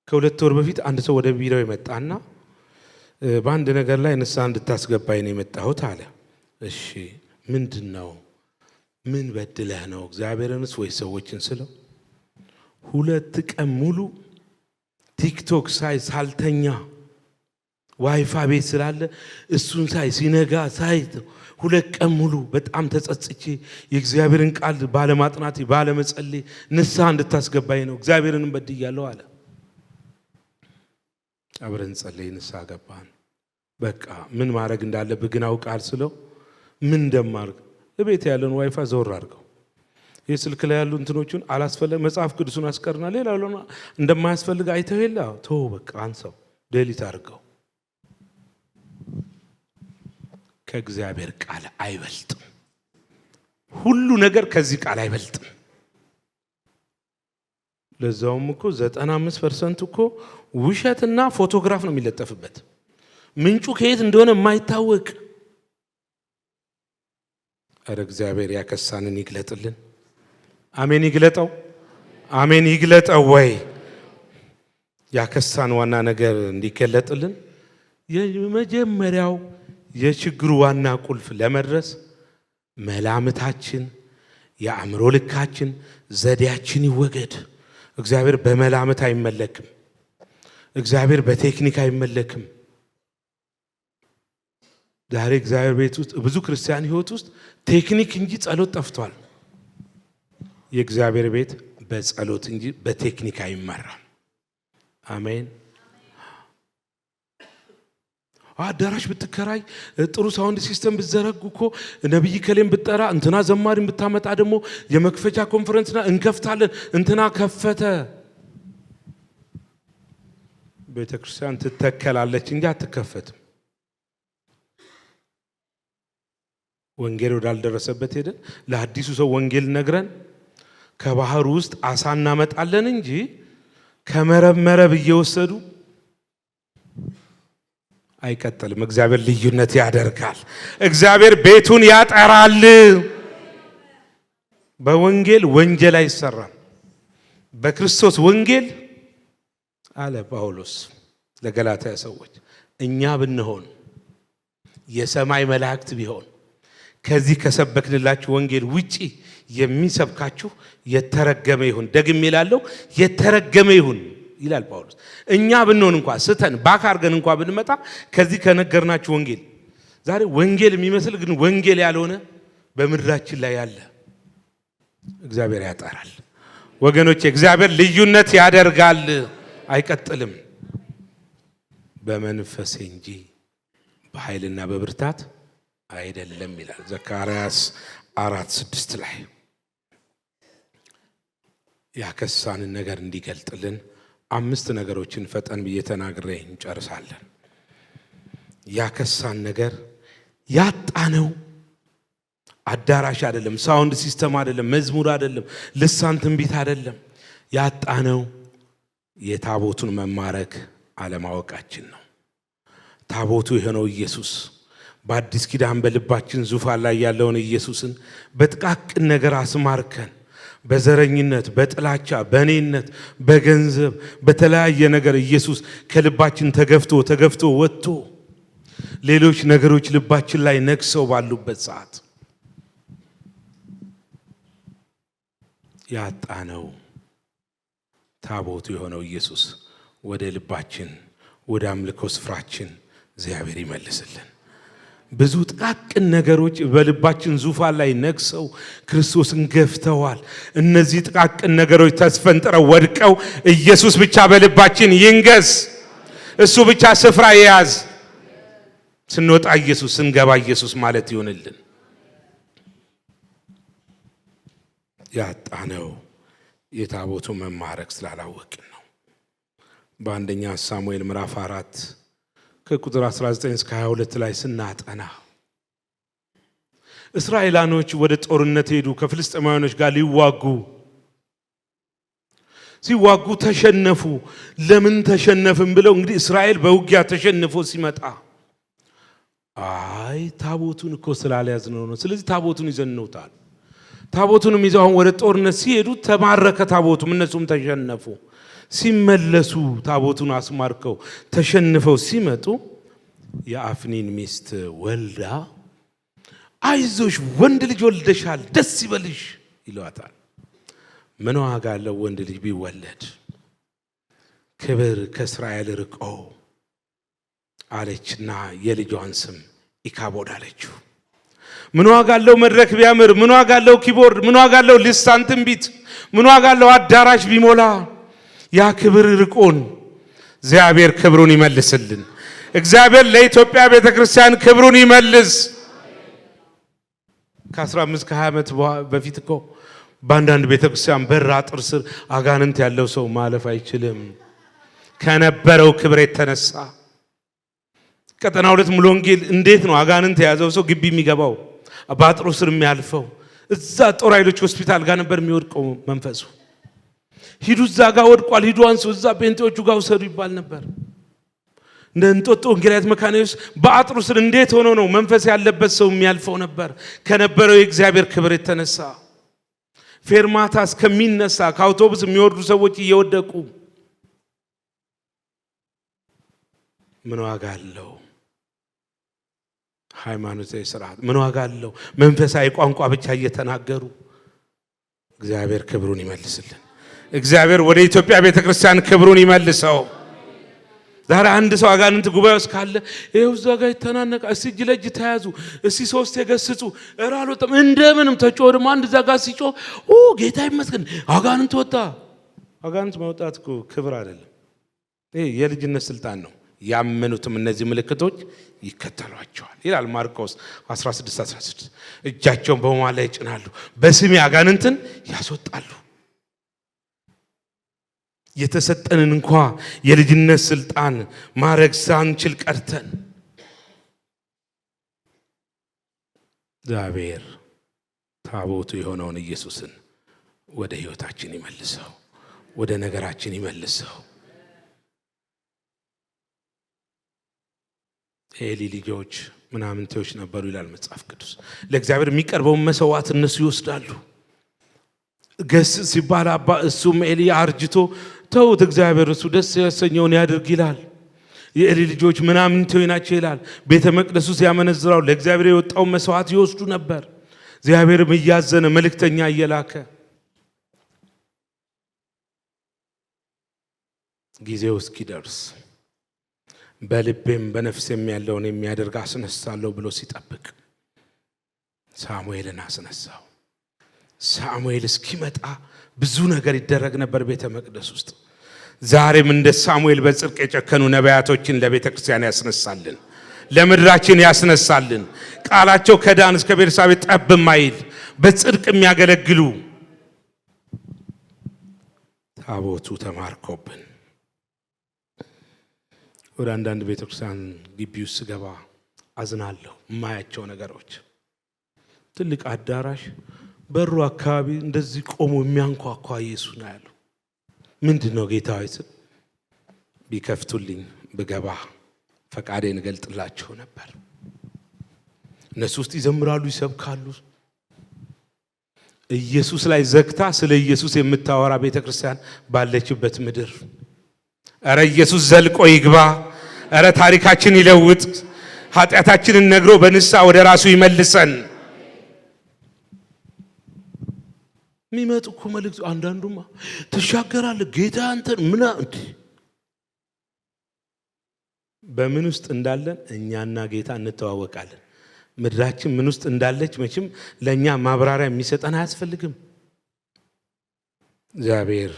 ከ2 ወር በፊት አንድ ሰው ወደ ቢሮው የመጣና በአንድ ነገር ላይ ንስሐ እንድታስገባኝ ነው የመጣሁት አለ። እሺ ምንድን ነው? ምን በድለህ ነው? እግዚአብሔርንስ ወይ ሰዎችን ስለው 2 ቀን ሙሉ ቲክቶክ ሳይ ሳልተኛ ዋይፋ ቤት ስላለ እሱን ሳይ ሲነጋ ሳይ 2 ቀን ሙሉ በጣም ተጸጽቼ የእግዚአብሔርን ቃል ባለማጥናት ባለመጸለይ ንስሐ እንድታስገባኝ ነው እግዚአብሔርንም በድያለሁ አለ። አብረን ጸለይ፣ ንስሐ ገባን። በቃ ምን ማድረግ እንዳለብህ ግን አውቃል ስለው ምን እንደማርግ እቤት ያለን ዋይፋ ዘወር አድርገው የስልክ ላይ ያሉ እንትኖቹን አላስፈልግ መጽሐፍ ቅዱስን አስቀርና ሌላ እንደማያስፈልግ አይተው የለ ተው በቃ አንሰው ዴሊት አድርገው። ከእግዚአብሔር ቃል አይበልጥም። ሁሉ ነገር ከዚህ ቃል አይበልጥም። ለዛውም እኮ 95% እኮ ውሸትና ፎቶግራፍ ነው የሚለጠፍበት። ምንጩ ከየት እንደሆነ የማይታወቅ። አረ እግዚአብሔር ያከሳንን ይግለጥልን። አሜን። ይግለጠው። አሜን ይግለጠው ወይ? ያከሳን ዋና ነገር እንዲገለጥልን የመጀመሪያው የችግሩ ዋና ቁልፍ ለመድረስ መላምታችን፣ የአእምሮ ልካችን፣ ዘዴያችን ይወገድ። እግዚአብሔር በመላምት አይመለክም። እግዚአብሔር በቴክኒክ አይመለክም። ዛሬ እግዚአብሔር ቤት ውስጥ ብዙ ክርስቲያን ሕይወት ውስጥ ቴክኒክ እንጂ ጸሎት ጠፍቷል። የእግዚአብሔር ቤት በጸሎት እንጂ በቴክኒክ አይመራም። አሜን። አዳራሽ ብትከራይ ጥሩ ሳውንድ ሲስተም ብትዘረጉ እኮ ነብይ ከሌም ብትጠራ እንትና ዘማሪን ብታመጣ ደግሞ የመክፈቻ ኮንፈረንስና እንከፍታለን እንትና ከፈተ። ቤተክርስቲያን ትተከላለች እንጂ አትከፈትም። ወንጌል ወዳልደረሰበት ሄደን ለአዲሱ ሰው ወንጌል ነግረን ከባህር ውስጥ አሳ እናመጣለን እንጂ ከመረብ እየወሰዱ አይቀጥልም። እግዚአብሔር ልዩነት ያደርጋል። እግዚአብሔር ቤቱን ያጠራል። በወንጌል ወንጀል አይሰራም። በክርስቶስ ወንጌል አለ ጳውሎስ ለገላትያ ሰዎች እኛ ብንሆን የሰማይ መላእክት ቢሆን ከዚህ ከሰበክንላችሁ ወንጌል ውጪ የሚሰብካችሁ የተረገመ ይሁን። ደግሜ እላለሁ የተረገመ ይሁን ይላል ጳውሎስ። እኛ ብንሆን እንኳን ስተን ባካርገን እንኳን ብንመጣ ከዚህ ከነገርናችሁ ወንጌል ዛሬ ወንጌል የሚመስል ግን ወንጌል ያልሆነ በምድራችን ላይ ያለ እግዚአብሔር ያጠራል። ወገኖቼ እግዚአብሔር ልዩነት ያደርጋል። አይቀጥልም። በመንፈስ እንጂ በኃይልና በብርታት አይደለም ይላል ዘካርያስ 4:6 ላይ። ያከሳንን ነገር እንዲገልጥልን 5 ነገሮችን ፈጠን ብዬ ተናግሬ እንጨርሳለን። ያከሳን ነገር ያጣነው አዳራሽ አይደለም፣ ሳውንድ ሲስተም አይደለም፣ መዝሙር አይደለም፣ ልሳን ትንቢት አይደለም። ያጣነው የታቦቱን መማረክ አለማወቃችን ነው። ታቦቱ የሆነው ኢየሱስ በአዲስ ኪዳን በልባችን ዙፋን ላይ ያለውን ኢየሱስን በጥቃቅን ነገር አስማርከን በዘረኝነት፣ በጥላቻ፣ በእኔነት፣ በገንዘብ፣ በተለያየ ነገር ኢየሱስ ከልባችን ተገፍቶ ወጥቶ ሌሎች ነገሮች ልባችን ላይ ነግሰው ባሉበት ሰዓት ያጣነው ታቦቱ የሆነው ኢየሱስ ወደ ልባችን ወደ አምልኮ ስፍራችን እግዚአብሔር ይመልስልን። ብዙ ጥቃቅን ነገሮች በልባችን ዙፋን ላይ ነግሰው ክርስቶስን ገፍተዋል። እነዚህ ጥቃቅን ነገሮች ተስፈንጥረው ወድቀው ኢየሱስ ብቻ በልባችን ይንገስ፣ እሱ ብቻ ስፍራ ይያዝ። ስንወጣ ኢየሱስ፣ ስንገባ ኢየሱስ ማለት ይሆንልን። ያጣነው የታቦቱ መማረክ ስላላወቅን ነው። በአንደኛ ሳሙኤል ምዕራፍ 4 ከቁጥር 19 እስከ 22 ላይ ስናጠና እስራኤላኖች ወደ ጦርነት ሄዱ ከፍልስጤማውያኖች ጋር ሲዋጉ ተሸነፉ። ለምን ተሸነፍን ብለው እንግዲህ እስራኤል በውጊያ ተሸንፎ ሲመጣ ታቦቱን እኮ ስላልያዝነው ነው። ስለዚህ ታቦቱን ይዘንውታል። ታቦቱንም ይዘው ወደ ጦርነት ሲሄዱ ተማረከ ታቦቱም፣ እነሱም ተሸነፉ። ሲመለሱ ታቦቱን አስማርከው ተሸንፈው ሲመጡ የአፍኒን ሚስት ወልዳ አይዞሽ ወንድ ልጅ ወልደሻል ደስ ይበልሽ ይሏታል። ምን ዋጋ አለው ወንድ ልጅ ቢወለድ? ክብር ከእስራኤል ርቆ አለችና የልጇን ስም ኢካቦድ አለችው። ምን ዋጋ አለው መድረክ ቢያምር? ምን ዋጋ አለው ኪቦርድ? ምን ዋጋ አለው ልሳን ትንቢት? ምን ዋጋ አለው አዳራሽ ቢሞላ? ያ ክብር ርቆን እግዚአብሔር ክብሩን ይመልስልን። እግዚአብሔር ለኢትዮጵያ ቤተክርስቲያን ክብሩን ይመልስ። ከ15 ከ20 ዓመት በፊት እኮ በአንዳንድ ቤተክርስቲያን በር አጥር ስር አጋንንት ያለው ሰው ማለፍ አይችልም ከነበረው ክብር የተነሳ። ቀጠና 2 ሙሉ ወንጌል እንዴት ነው አጋንንት የያዘው ሰው ግቢ የሚገባው በአጥሩ ስር የሚያልፈው? እዛ ጦር ኃይሎች ሆስፒታል ጋር ነበር የሚወድቀው መንፈሱ። ሂዱ እዛ ጋር ወድቋል፣ ሂዱ አንሱ፣ እዛ ጴንጤዎቹ ጋር ውሰዱ ይባል ነበር። እንደ እንጦጦ ወንጌላዊት መካነ ኢየሱስ በአጥሩ ስር እንዴት ሆኖ ነው መንፈስ ያለበት ሰው የሚያልፈው ነበር ከነበረው የእግዚአብሔር ክብር የተነሳ። ፌርማታ እስከሚነሳ ከአውቶቡስ የሚወርዱ ሰዎች እየወደቁ ምን ዋጋ አለው? ሃይማኖታዊ ስርዓት ምን ዋጋ አለው? መንፈሳዊ ቋንቋ ብቻ እየተናገሩ እግዚአብሔር ክብሩን ይመልስልን። እግዚአብሔር ወደ ኢትዮጵያ ቤተክርስቲያን ክብሩን ይመልሰው። ዛሬ አንድ ሰው አጋንንት ጉባኤ ውስጥ ካለ ይሄው እዛ ጋር ይተናነቃ፣ እስቲ እጅ ለእጅ ተያዙ፣ እስቲ ሶስት የገስጹ እራሎተም እንደምንም ተጮህም አንድ እዛ ጋር ሲጮህ ጌታ ይመስገን አጋንንት ወጣ። አጋንንት መውጣት እኮ ክብር አይደለም፣ ይሄ የልጅነት ስልጣን ነው። ያመኑትም እነዚህ ምልክቶች ይከተሏቸዋል ይላል ማርቆስ 16:16 እጃቸውን በሕሙማን ላይ ይጭናሉ፣ በስሜ አጋንንትን ያስወጣሉ። የተሰጠንን እንኳ የልጅነት ስልጣን ማረግ ሳንችል ቀርተን እግዚአብሔር ታቦቱ የሆነውን ኢየሱስን ወደ ሕይወታችን ይመልሰው፣ ወደ ነገራችን ይመልሰው። ኤሊ ልጆች ምናምንቴዎች ነበሩ ይላል መጽሐፍ ቅዱስ። ለእግዚአብሔር የሚቀርበውን መስዋዕት እነሱ ይወስዳሉ። ገስ ሲባል አባ እሱም ኤሊ አርጅቶ ተውት እግዚአብሔር እሱ ደስ ያሰኘውን ያድርግ ይላል። የኤሊ ልጆች ምናምንቴዎች ናቸው ይላል። ቤተ መቅደሱ ሲያመነዝራው ለእግዚአብሔር የወጣውን መስዋዕት ይወስዱ ነበር። እግዚአብሔርም እያዘነ መልእክተኛ እየላከ ጊዜው እስኪደርስ በልቤም በነፍሴም ያለውን የሚያደርግ አስነሳለሁ ብሎ ሲጠብቅ ሳሙኤልን አስነሳው። ሳሙኤል እስኪመጣ ብዙ ነገር ይደረግ ነበር ቤተ መቅደስ ውስጥ። ዛሬም እንደ ሳሙኤል በጽድቅ የጨከኑ ነቢያቶችን ለቤተ ክርስቲያን ያስነሳልን፣ ለምድራችን ያስነሳልን። ቃላቸው ከዳን እስከ ቤርሳቤህ ጠብ ማይል በጽድቅ የሚያገለግሉ ታቦቱ ተማርኮብን ወደ አንዳንድ ቤተ ክርስቲያን ግቢ ውስጥ ስገባ አዝናለሁ። የማያቸው ነገሮች ትልቅ አዳራሽ በሩ አካባቢ እንደዚህ ቆሞ የሚያንኳኳ ኢየሱስ ነው ያለው። ምንድነው ጌታ ሆይ ስል ቢከፍቱልኝ ብገባ ፈቃዴን እገልጥላቸው ነበር። እነሱ ውስጥ ይዘምራሉ፣ ይሰብካሉ። ኢየሱስ ላይ ዘግታ ስለ ኢየሱስ የምታወራ ቤተክርስቲያን ባለችበት ምድር አረ ኢየሱስ ዘልቆ ይግባ፣ አረ ታሪካችን ይለውጥ፣ ኃጢአታችንን ነግሮ በንስሐ ወደ ራሱ ይመልሰን። የሚመጡ እኮ መልእክት አንዳንዱማ ትሻገራለህ ጌታ አንተን ምን በምን ውስጥ እንዳለን እኛና ጌታ እንተዋወቃለን። ምድራችን ምን ውስጥ እንዳለች መቼም ለኛ ማብራሪያ የሚሰጠን አያስፈልግም። እግዚአብሔር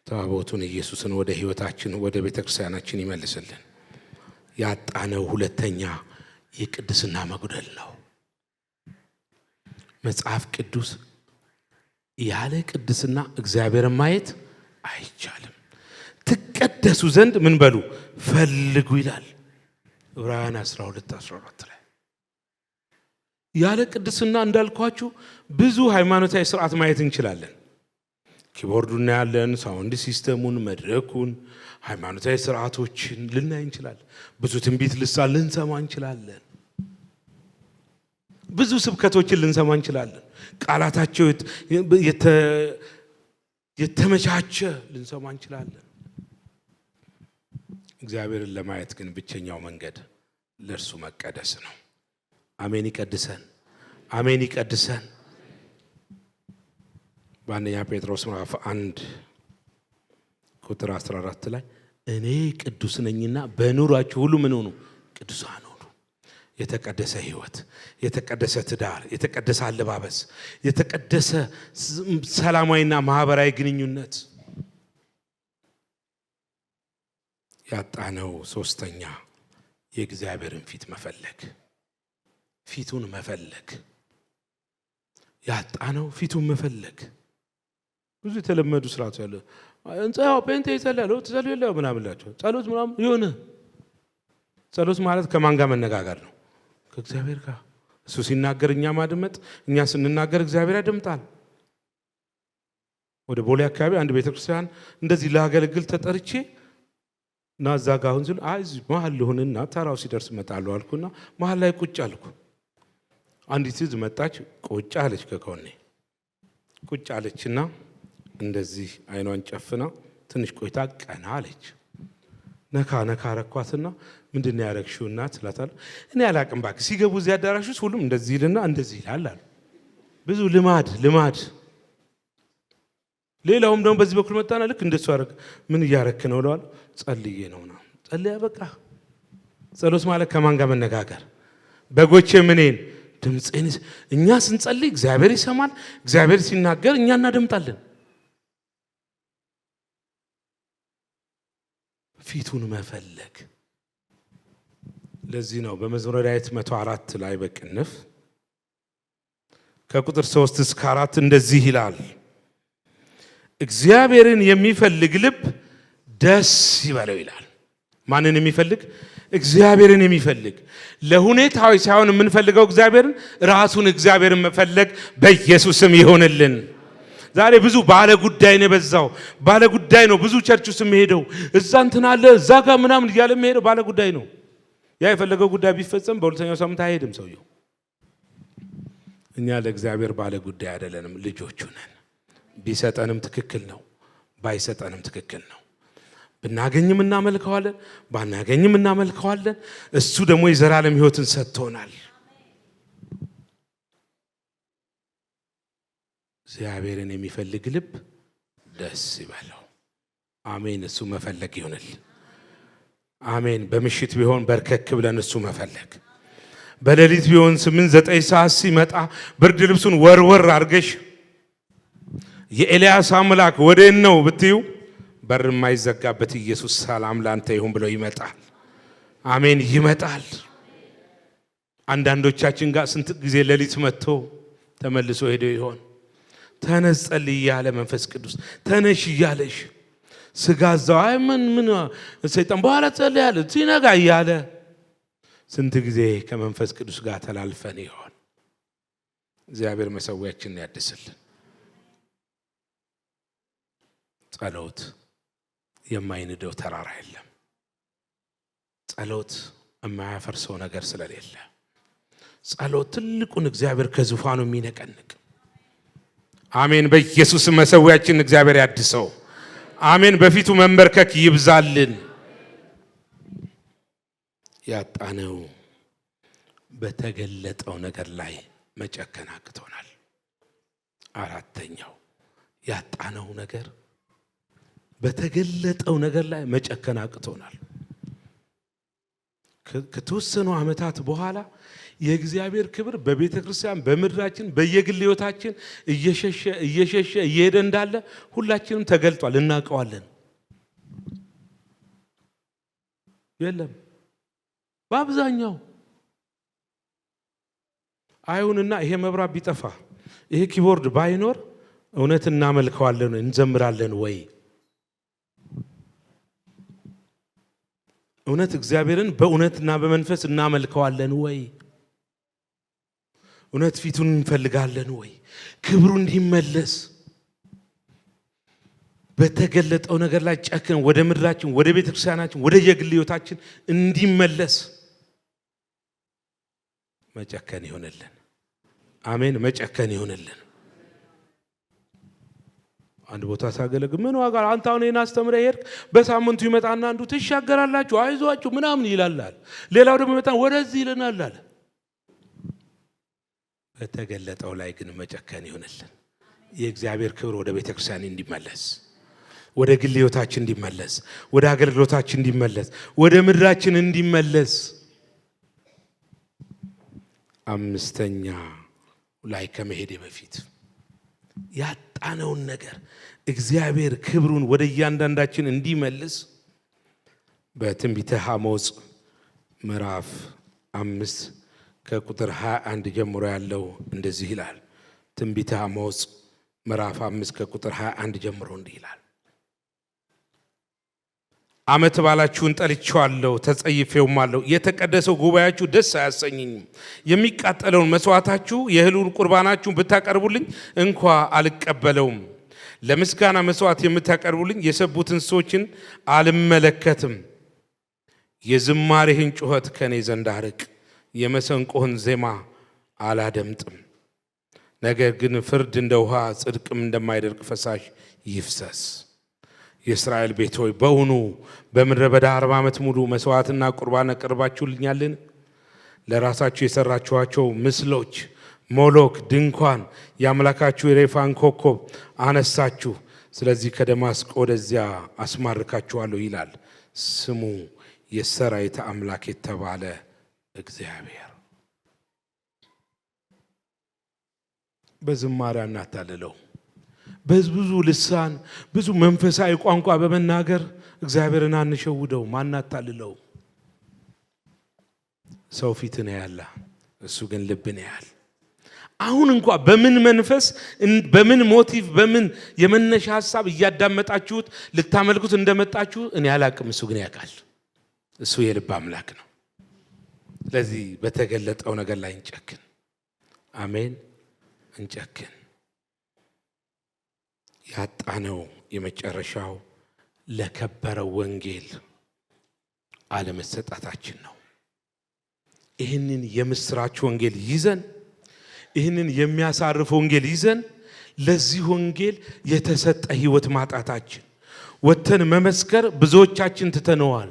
ታቦቱን ኢየሱስን ወደ ህይወታችን ወደ ቤተክርስቲያናችን ይመልስልን። ያጣነው ሁለተኛ የቅድስና መጉደል ነው። መጽሐፍ ቅዱስ ያለ ቅድስና እግዚአብሔርን ማየት አይቻልም። ትቀደሱ ዘንድ ምን በሉ ፈልጉ ይላል ዕብራውያን 12:14 ላይ። ያለ ቅድስና እንዳልኳችሁ ብዙ ሃይማኖታዊ ስርዓት ማየት እንችላለን። ኪቦርዱን ያለን ሳውንድ ሲስተሙን፣ መድረኩን፣ ሃይማኖታዊ ስርዓቶችን ልናይ እንችላለን። ብዙ ትንቢት ልሳን ልንሰማ እንችላለን። ብዙ ስብከቶችን ልንሰማ እንችላለን። ቃላታቸው የተመቻቸ ልንሰማ እንችላለን። እግዚአብሔርን ለማየት ግን ብቸኛው መንገድ ለእርሱ መቀደስ ነው። አሜን። ይቀድሰን፣ አሜን። ይቀድሰን። በአንደኛ ጴጥሮስ ምዕራፍ 1:14 ላይ እኔ ቅዱስ ነኝና በኑሯችሁ ሁሉ ምን ሆኑ? ቅዱሳን ሆኑ። የተቀደሰ ህይወት፣ የተቀደሰ ትዳር፣ የተቀደሰ አለባበስ፣ የተቀደሰ ሰላማዊና ማህበራዊ ግንኙነት። ያጣነው ሶስተኛ የእግዚአብሔርን ፊት መፈለግ፣ ፊቱን መፈለግ። ያጣነው ፊቱን መፈለግ። ብዙ የተለመዱ ስርዓት ያለ እንጻው ጴንጤ ይጸልያል ተጸልየለው ምናምንላቸው ጸሎት ምናምን ይሆነ። ጸሎት ማለት ከማን ጋር መነጋገር ነው? ከእግዚአብሔር ጋር። እሱ ሲናገር እኛ ማድመጥ፣ እኛ ስንናገር እግዚአብሔር ያደምጣል። ወደ ቦሌ አካባቢ አንድ ቤተክርስቲያን እንደዚህ ላገለግል ተጠርቼ እና እዛ ጋር አሁን ዝም መሀል ልሁንና ተራው ሲደርስ እመጣለሁ አልኩና መሀል ላይ ቁጭ አልኩ። አንዲት ልጅ መጣች፣ ቁጭ አለች ከጎኔ። ቁጭ አለችና እንደዚህ አይኗን ጨፍና ትንሽ ቆይታ ቀና አለች። ነካ ነካ አረኳትና ምንድነው ያረግሽው እናት እላታለሁ። እኔ አላቅም እባክህ፣ ሲገቡ እዚህ አዳራሽ ውስጥ ሁሉም እንደዚህ ይልና እንደዚህ ይላል አሉ። ብዙ ልማድ። ሌላውም ደግሞ በዚህ በኩል መጣና ልክ እንደሱ አረግ። ምን እያረክ ነው እለዋለሁ። ጸልዬ ነውና። ጸልያ በቃ ጸሎት ማለት ከማን ጋር መነጋገር? በጎቼ ምኔን ድምጼን እኛ ስንጸልይ እግዚአብሔር ይሰማል። እግዚአብሔር ሲናገር እኛ እናደምጣለን። ፊቱን መፈለግ። ለዚህ ነው በመዝሙረ ዳዊት 104 ላይ በቅንፍ ከቁጥር 3 እስከ 4 እንደዚህ ይላል። እግዚአብሔርን የሚፈልግ ልብ ደስ ይበለው ይላል። ማንን የሚፈልግ? እግዚአብሔርን የሚፈልግ። ለሁኔታዊ ሳይሆን የምንፈልገው እግዚአብሔርን፣ ራሱን እግዚአብሔርን መፈለግ በኢየሱስም ይሆንልን። ዛሬ ብዙ ባለ ጉዳይ ነው በዛው ባለ ጉዳይ ነው ብዙ ቸርች ውስጥ የሚሄደው እዛ እንትን አለ እዛ ጋር ምናምን እያለ የሚሄደው ባለ ጉዳይ ነው። ያ የፈለገው ጉዳይ ቢፈጸም በሁለተኛው ሳምንት አይሄድም ሰውየው። እኛ ለእግዚአብሔር ባለ ጉዳይ አይደለንም፣ ልጆቹ ነን። ቢሰጠንም ትክክል ነው፣ ባይሰጠንም ትክክል ነው። ብናገኝም እናመልከዋለን፣ ባናገኝም እናመልከዋለን። እሱ ደግሞ የዘላለም ሕይወትን ሰጥቶናል። እግዚአብሔርን የሚፈልግ ልብ ደስ ይበለው። አሜን። እሱ መፈለግ ይሆንል። አሜን። በምሽት ቢሆን በርከክ ብለን እሱ መፈለግ፣ በሌሊት ቢሆን 8-9 ሰዓት ሲመጣ ብርድ ልብሱን ወርወር አድርገሽ የኤልያስ አምላክ ወዴን ነው ብትዩ በር የማይዘጋበት ኢየሱስ ሰላም ላንተ ይሁን ብሎ ይመጣል። አሜን። ይመጣል። አንዳንዶቻችን ጋር ስንት ጊዜ ሌሊት መጥቶ ተመልሶ ሄዶ ይሆን? ተነስ ጸልይ እያለ መንፈስ ቅዱስ ተነሽ እያለሽ ስጋ እዛው አይ ምን ሰይጣን በኋላ ጸልይ ያለ ሲነጋ እያለ ስንት ጊዜ ከመንፈስ ቅዱስ ጋር ተላልፈን ይሆን? እግዚአብሔር መሰዊያችንን ያድስልን። ጸሎት የማይንደው ተራራ የለም። ጸሎት የማያፈርሰው ነገር ስለሌለ ጸሎት ትልቁን እግዚአብሔር ከዙፋኑ የሚነቀንቅ። አሜን። በኢየሱስ መሰዊያችን እግዚአብሔር ያድሰው። አሜን። በፊቱ መንበርከክ ይብዛልን። ያጣነው በተገለጠው ነገር ላይ መጨከን አቅቶናል። አራተኛው ያጣነው ነገር በተገለጠው ነገር ላይ መጨከን አቅቶናል። ከተወሰኑ ዓመታት በኋላ የእግዚአብሔር ክብር በቤተ ክርስቲያን በምድራችን በየግል ሕይወታችን እየሸሸ እየሄደ እንዳለ ሁላችንም ተገልጧል፣ እናውቀዋለን። የለም በአብዛኛው አይሁንና ይሄ መብራት ቢጠፋ ይሄ ኪቦርድ ባይኖር እውነት እናመልከዋለን እንዘምራለን ወይ? እውነት እግዚአብሔርን በእውነትና በመንፈስ እናመልከዋለን ወይ? እውነት ፊቱን እንፈልጋለን ወይ? ክብሩ እንዲመለስ በተገለጠው ነገር ላይ ጨክነን ወደ ምድራችን ወደ ቤተ ክርስቲያናችን ወደ የግል ሕይወታችን እንዲመለስ መጨከን ይሆንልን። አሜን። መጨከን ይሆንልን። አንድ ቦታ ሳገለግል ምን ዋጋ አንተ አሁን እኔን አስተምረህ ሄድክ፣ በሳምንቱ ይመጣና አንዱ ትሻገራላችሁ አይዟችሁ ምናምን ይላል፣ ሌላው ደግሞ ይመጣ ወደዚህ ይለናል አለ። በተገለጠው ላይ ግን መጨከን ይሆንልን። የእግዚአብሔር ክብር ወደ ቤተ ክርስቲያን እንዲመለስ፣ ወደ ግል ሕይወታችን እንዲመለስ፣ ወደ አገልግሎታችን እንዲመለስ፣ ወደ ምድራችን እንዲመለስ። አምስተኛ ላይ ከመሄዴ በፊት ያጣነውን ነገር እግዚአብሔር ክብሩን ወደ እያንዳንዳችን እንዲመልስ በትንቢተ አሞጽ ምዕራፍ 5 ከቁጥር 21 ጀምሮ ያለው እንደዚህ ይላል። ትንቢተ አሞጽ ምዕራፍ 5 ከቁጥር 21 ጀምሮ እንዲህ ይላል። ዓመት በዓላችሁን ጠልቼዋለሁ፣ ተጸይፌውማለሁ። የተቀደሰው ጉባኤያችሁ ደስ አያሰኘኝም። የሚቃጠለውን መስዋዕታችሁ የእህሉን ቁርባናችሁን ብታቀርቡልኝ እንኳ አልቀበለውም። ለምስጋና መስዋዕት የምታቀርቡልኝ የሰቡትን እንስሶችን አልመለከትም። የዝማሬህን ጩኸት ከኔ ዘንድ አርቅ፣ የመሰንቆህን ዜማ አላደምጥም። ነገር ግን ፍርድ እንደ ውሃ ጽድቅም እንደማይደርቅ ፈሳሽ ይፍሰስ። የእስራኤል ቤት ሆይ በውኑ በምድረ በዳ 40 ዓመት ሙሉ መስዋዕትና ቁርባን አቀርባችሁልኛልን? ለራሳችሁ የሰራችኋቸው ምስሎች ሞሎክ ድንኳን የአምላካችሁ የሬፋን ኮከብ አነሳችሁ። ስለዚህ ከደማስቆ ወደዚያ አስማርካችኋለሁ ይላል ስሙ የሰራዊት አምላክ የተባለ እግዚአብሔር። በዝማሬ እናታልለው፣ በብዙ ልሳን ብዙ መንፈሳዊ ቋንቋ በመናገር እግዚአብሔርን አንሸውደው፣ ማናታልለው። ሰው ፊትን ያያል፣ እሱ ግን ልብን ያያል። አሁን እንኳን በምን መንፈስ በምን ሞቲቭ በምን የመነሻ ሐሳብ እያዳመጣችሁት ልታመልኩት እንደመጣችሁ እኔ አላቅም፣ እሱ ግን ያውቃል። እሱ የልብ አምላክ ነው። ስለዚህ በተገለጠው ነገር ላይ እንጨክን። አሜን፣ እንጨክን። ያጣነው የመጨረሻው ለከበረው ወንጌል አለመሰጣታችን ነው። ይህንን የምስራች ወንጌል ይዘን ይህንን የሚያሳርፍ ወንጌል ይዘን ለዚህ ወንጌል የተሰጠ ህይወት ማጣታችን፣ ወተን መመስከር ብዙዎቻችን ትተነዋል።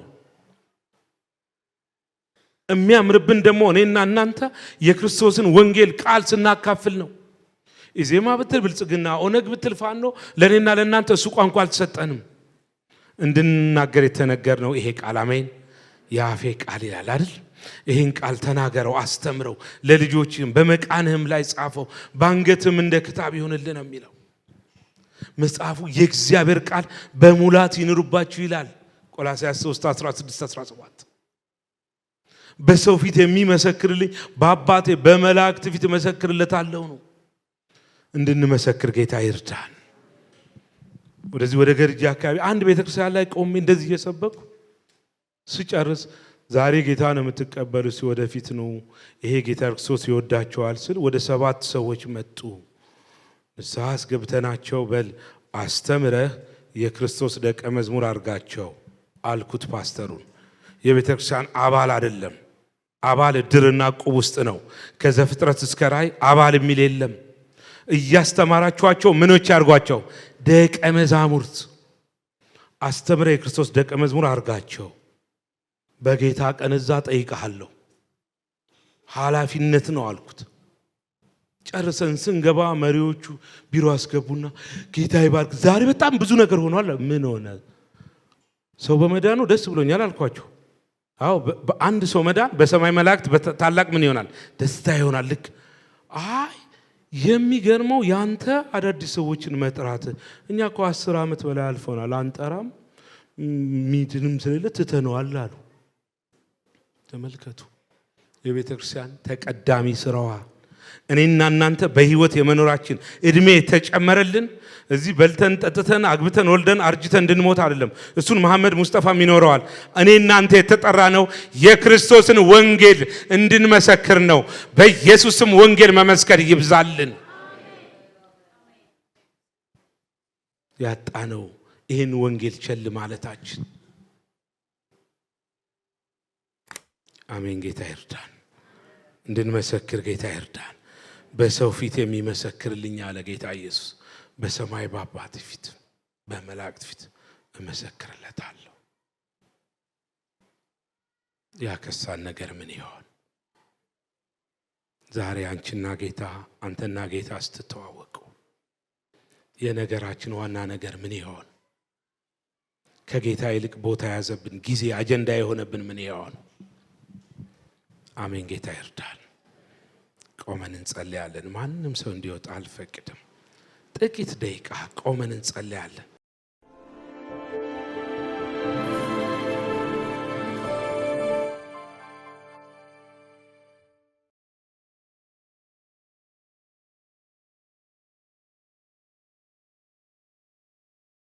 የሚያምርብን ደግሞ እኔና እናንተ የክርስቶስን ወንጌል ቃል ስናካፍል ነው። ኢዜማ ብትል ብልጽግና፣ ኦነግ ብትል ፋኖ፣ ለእኔና ለእናንተ እሱ ቋንቋ አልተሰጠንም። እንድንናገር የተነገር ነው ይሄ ቃል። አሜን። የአፌ ቃል ይላል አይደል? ይህን ቃል ተናገረው፣ አስተምረው፣ ለልጆችም በመቃንህም ላይ ጻፈው፣ ባንገትም እንደ ክታብ ይሆንልህ ነው የሚለው መጽሐፉ። የእግዚአብሔር ቃል በሙላት ይኑርባችሁ ይላል ቆላስይስ 3:16-17። በሰው ፊት የሚመሰክርልኝ በአባቴ በመላእክት ፊት እመሰክርለታለሁ ነው። እንድንመሰክር ጌታ ይርዳን። ወደዚህ ወደ ገርጂ አካባቢ አንድ ቤተክርስቲያን ላይ ቆሜ እንደዚህ እየሰበኩ ስጨርስ ዛሬ ጌታ ነው የምትቀበሉ፣ ወደፊት ነው ይሄ ጌታ ክርስቶስ ይወዳቸዋል ስል ወደ 7 ሰዎች መጡ። ንስሐ አስገብተናቸው በል አስተምረህ የክርስቶስ ደቀ መዝሙር አድርጋቸው አልኩት ፓስተሩን። የቤተክርስቲያን አባል አይደለም። አባል ድርና ቁብ ውስጥ ነው። ከዘፍጥረት እስከ ራእይ አባል የሚል የለም። እያስተማራችኋቸው ምኖች አድርጓቸው? ደቀ መዛሙርት። አስተምረህ የክርስቶስ ደቀ መዝሙር አድርጋቸው። በጌታ ቀን እዛ ጠይቀሃለሁ፣ ኃላፊነት ነው አልኩት። ጨርሰን ስንገባ መሪዎቹ ቢሮ አስገቡና ጌታ ይባርክ፣ ዛሬ በጣም ብዙ ነገር ሆኗል። ምን ሆነ? ሰው በመዳኑ ደስ ብሎኛል አልኳቸው። አዎ በአንድ ሰው መዳን በሰማይ መላእክት ታላቅ ምን ይሆናል? ደስታ ይሆናል። ልክ አይ የሚገርመው ያንተ አዳዲስ ሰዎችን መጥራት፣ እኛ እኮ 10 ዓመት በላይ አልፎናል፣ አንጠራም፣ ሚድንም ስለሌለ ትተነዋል አሉ። ተመልከቱ የቤተ ክርስቲያን ተቀዳሚ ስራዋ እኔና እናንተ በህይወት የመኖራችን እድሜ ተጨመረልን። እዚህ በልተን ጠጥተን አግብተን ወልደን አርጅተን እንድንሞት አይደለም። እሱን መሐመድ ሙስጠፋም ይኖረዋል። እኔ እናንተ የተጠራ ነው የክርስቶስን ወንጌል እንድንመሰክር ነው። በኢየሱስም ወንጌል መመስከር ይብዛልን። ያጣነው ይህን ወንጌል ቸል ማለታችን። አሜን። ጌታ ይርዳን፣ እንድንመሰክር ጌታ ይርዳን። በሰው ፊት የሚመሰክርልኝ አለ ጌታ ኢየሱስ፣ በሰማይ በአባቴ ፊት በመላእክት ፊት እመሰክርለታለሁ። ያከሳን ነገር ምን ይሆን? ዛሬ አንቺና ጌታ አንተና ጌታ ስትተዋወቁ የነገራችን ዋና ነገር ምን ይሆን? ከጌታ ይልቅ ቦታ ያዘብን ጊዜ አጀንዳ የሆነብን ምን ይሆን? አሜን። ጌታ ይርዳል። ቆመን እንጸልያለን። ማንም ሰው እንዲወጣ አልፈቅድም። ጥቂት ደቂቃ ቆመን እንጸልያለን።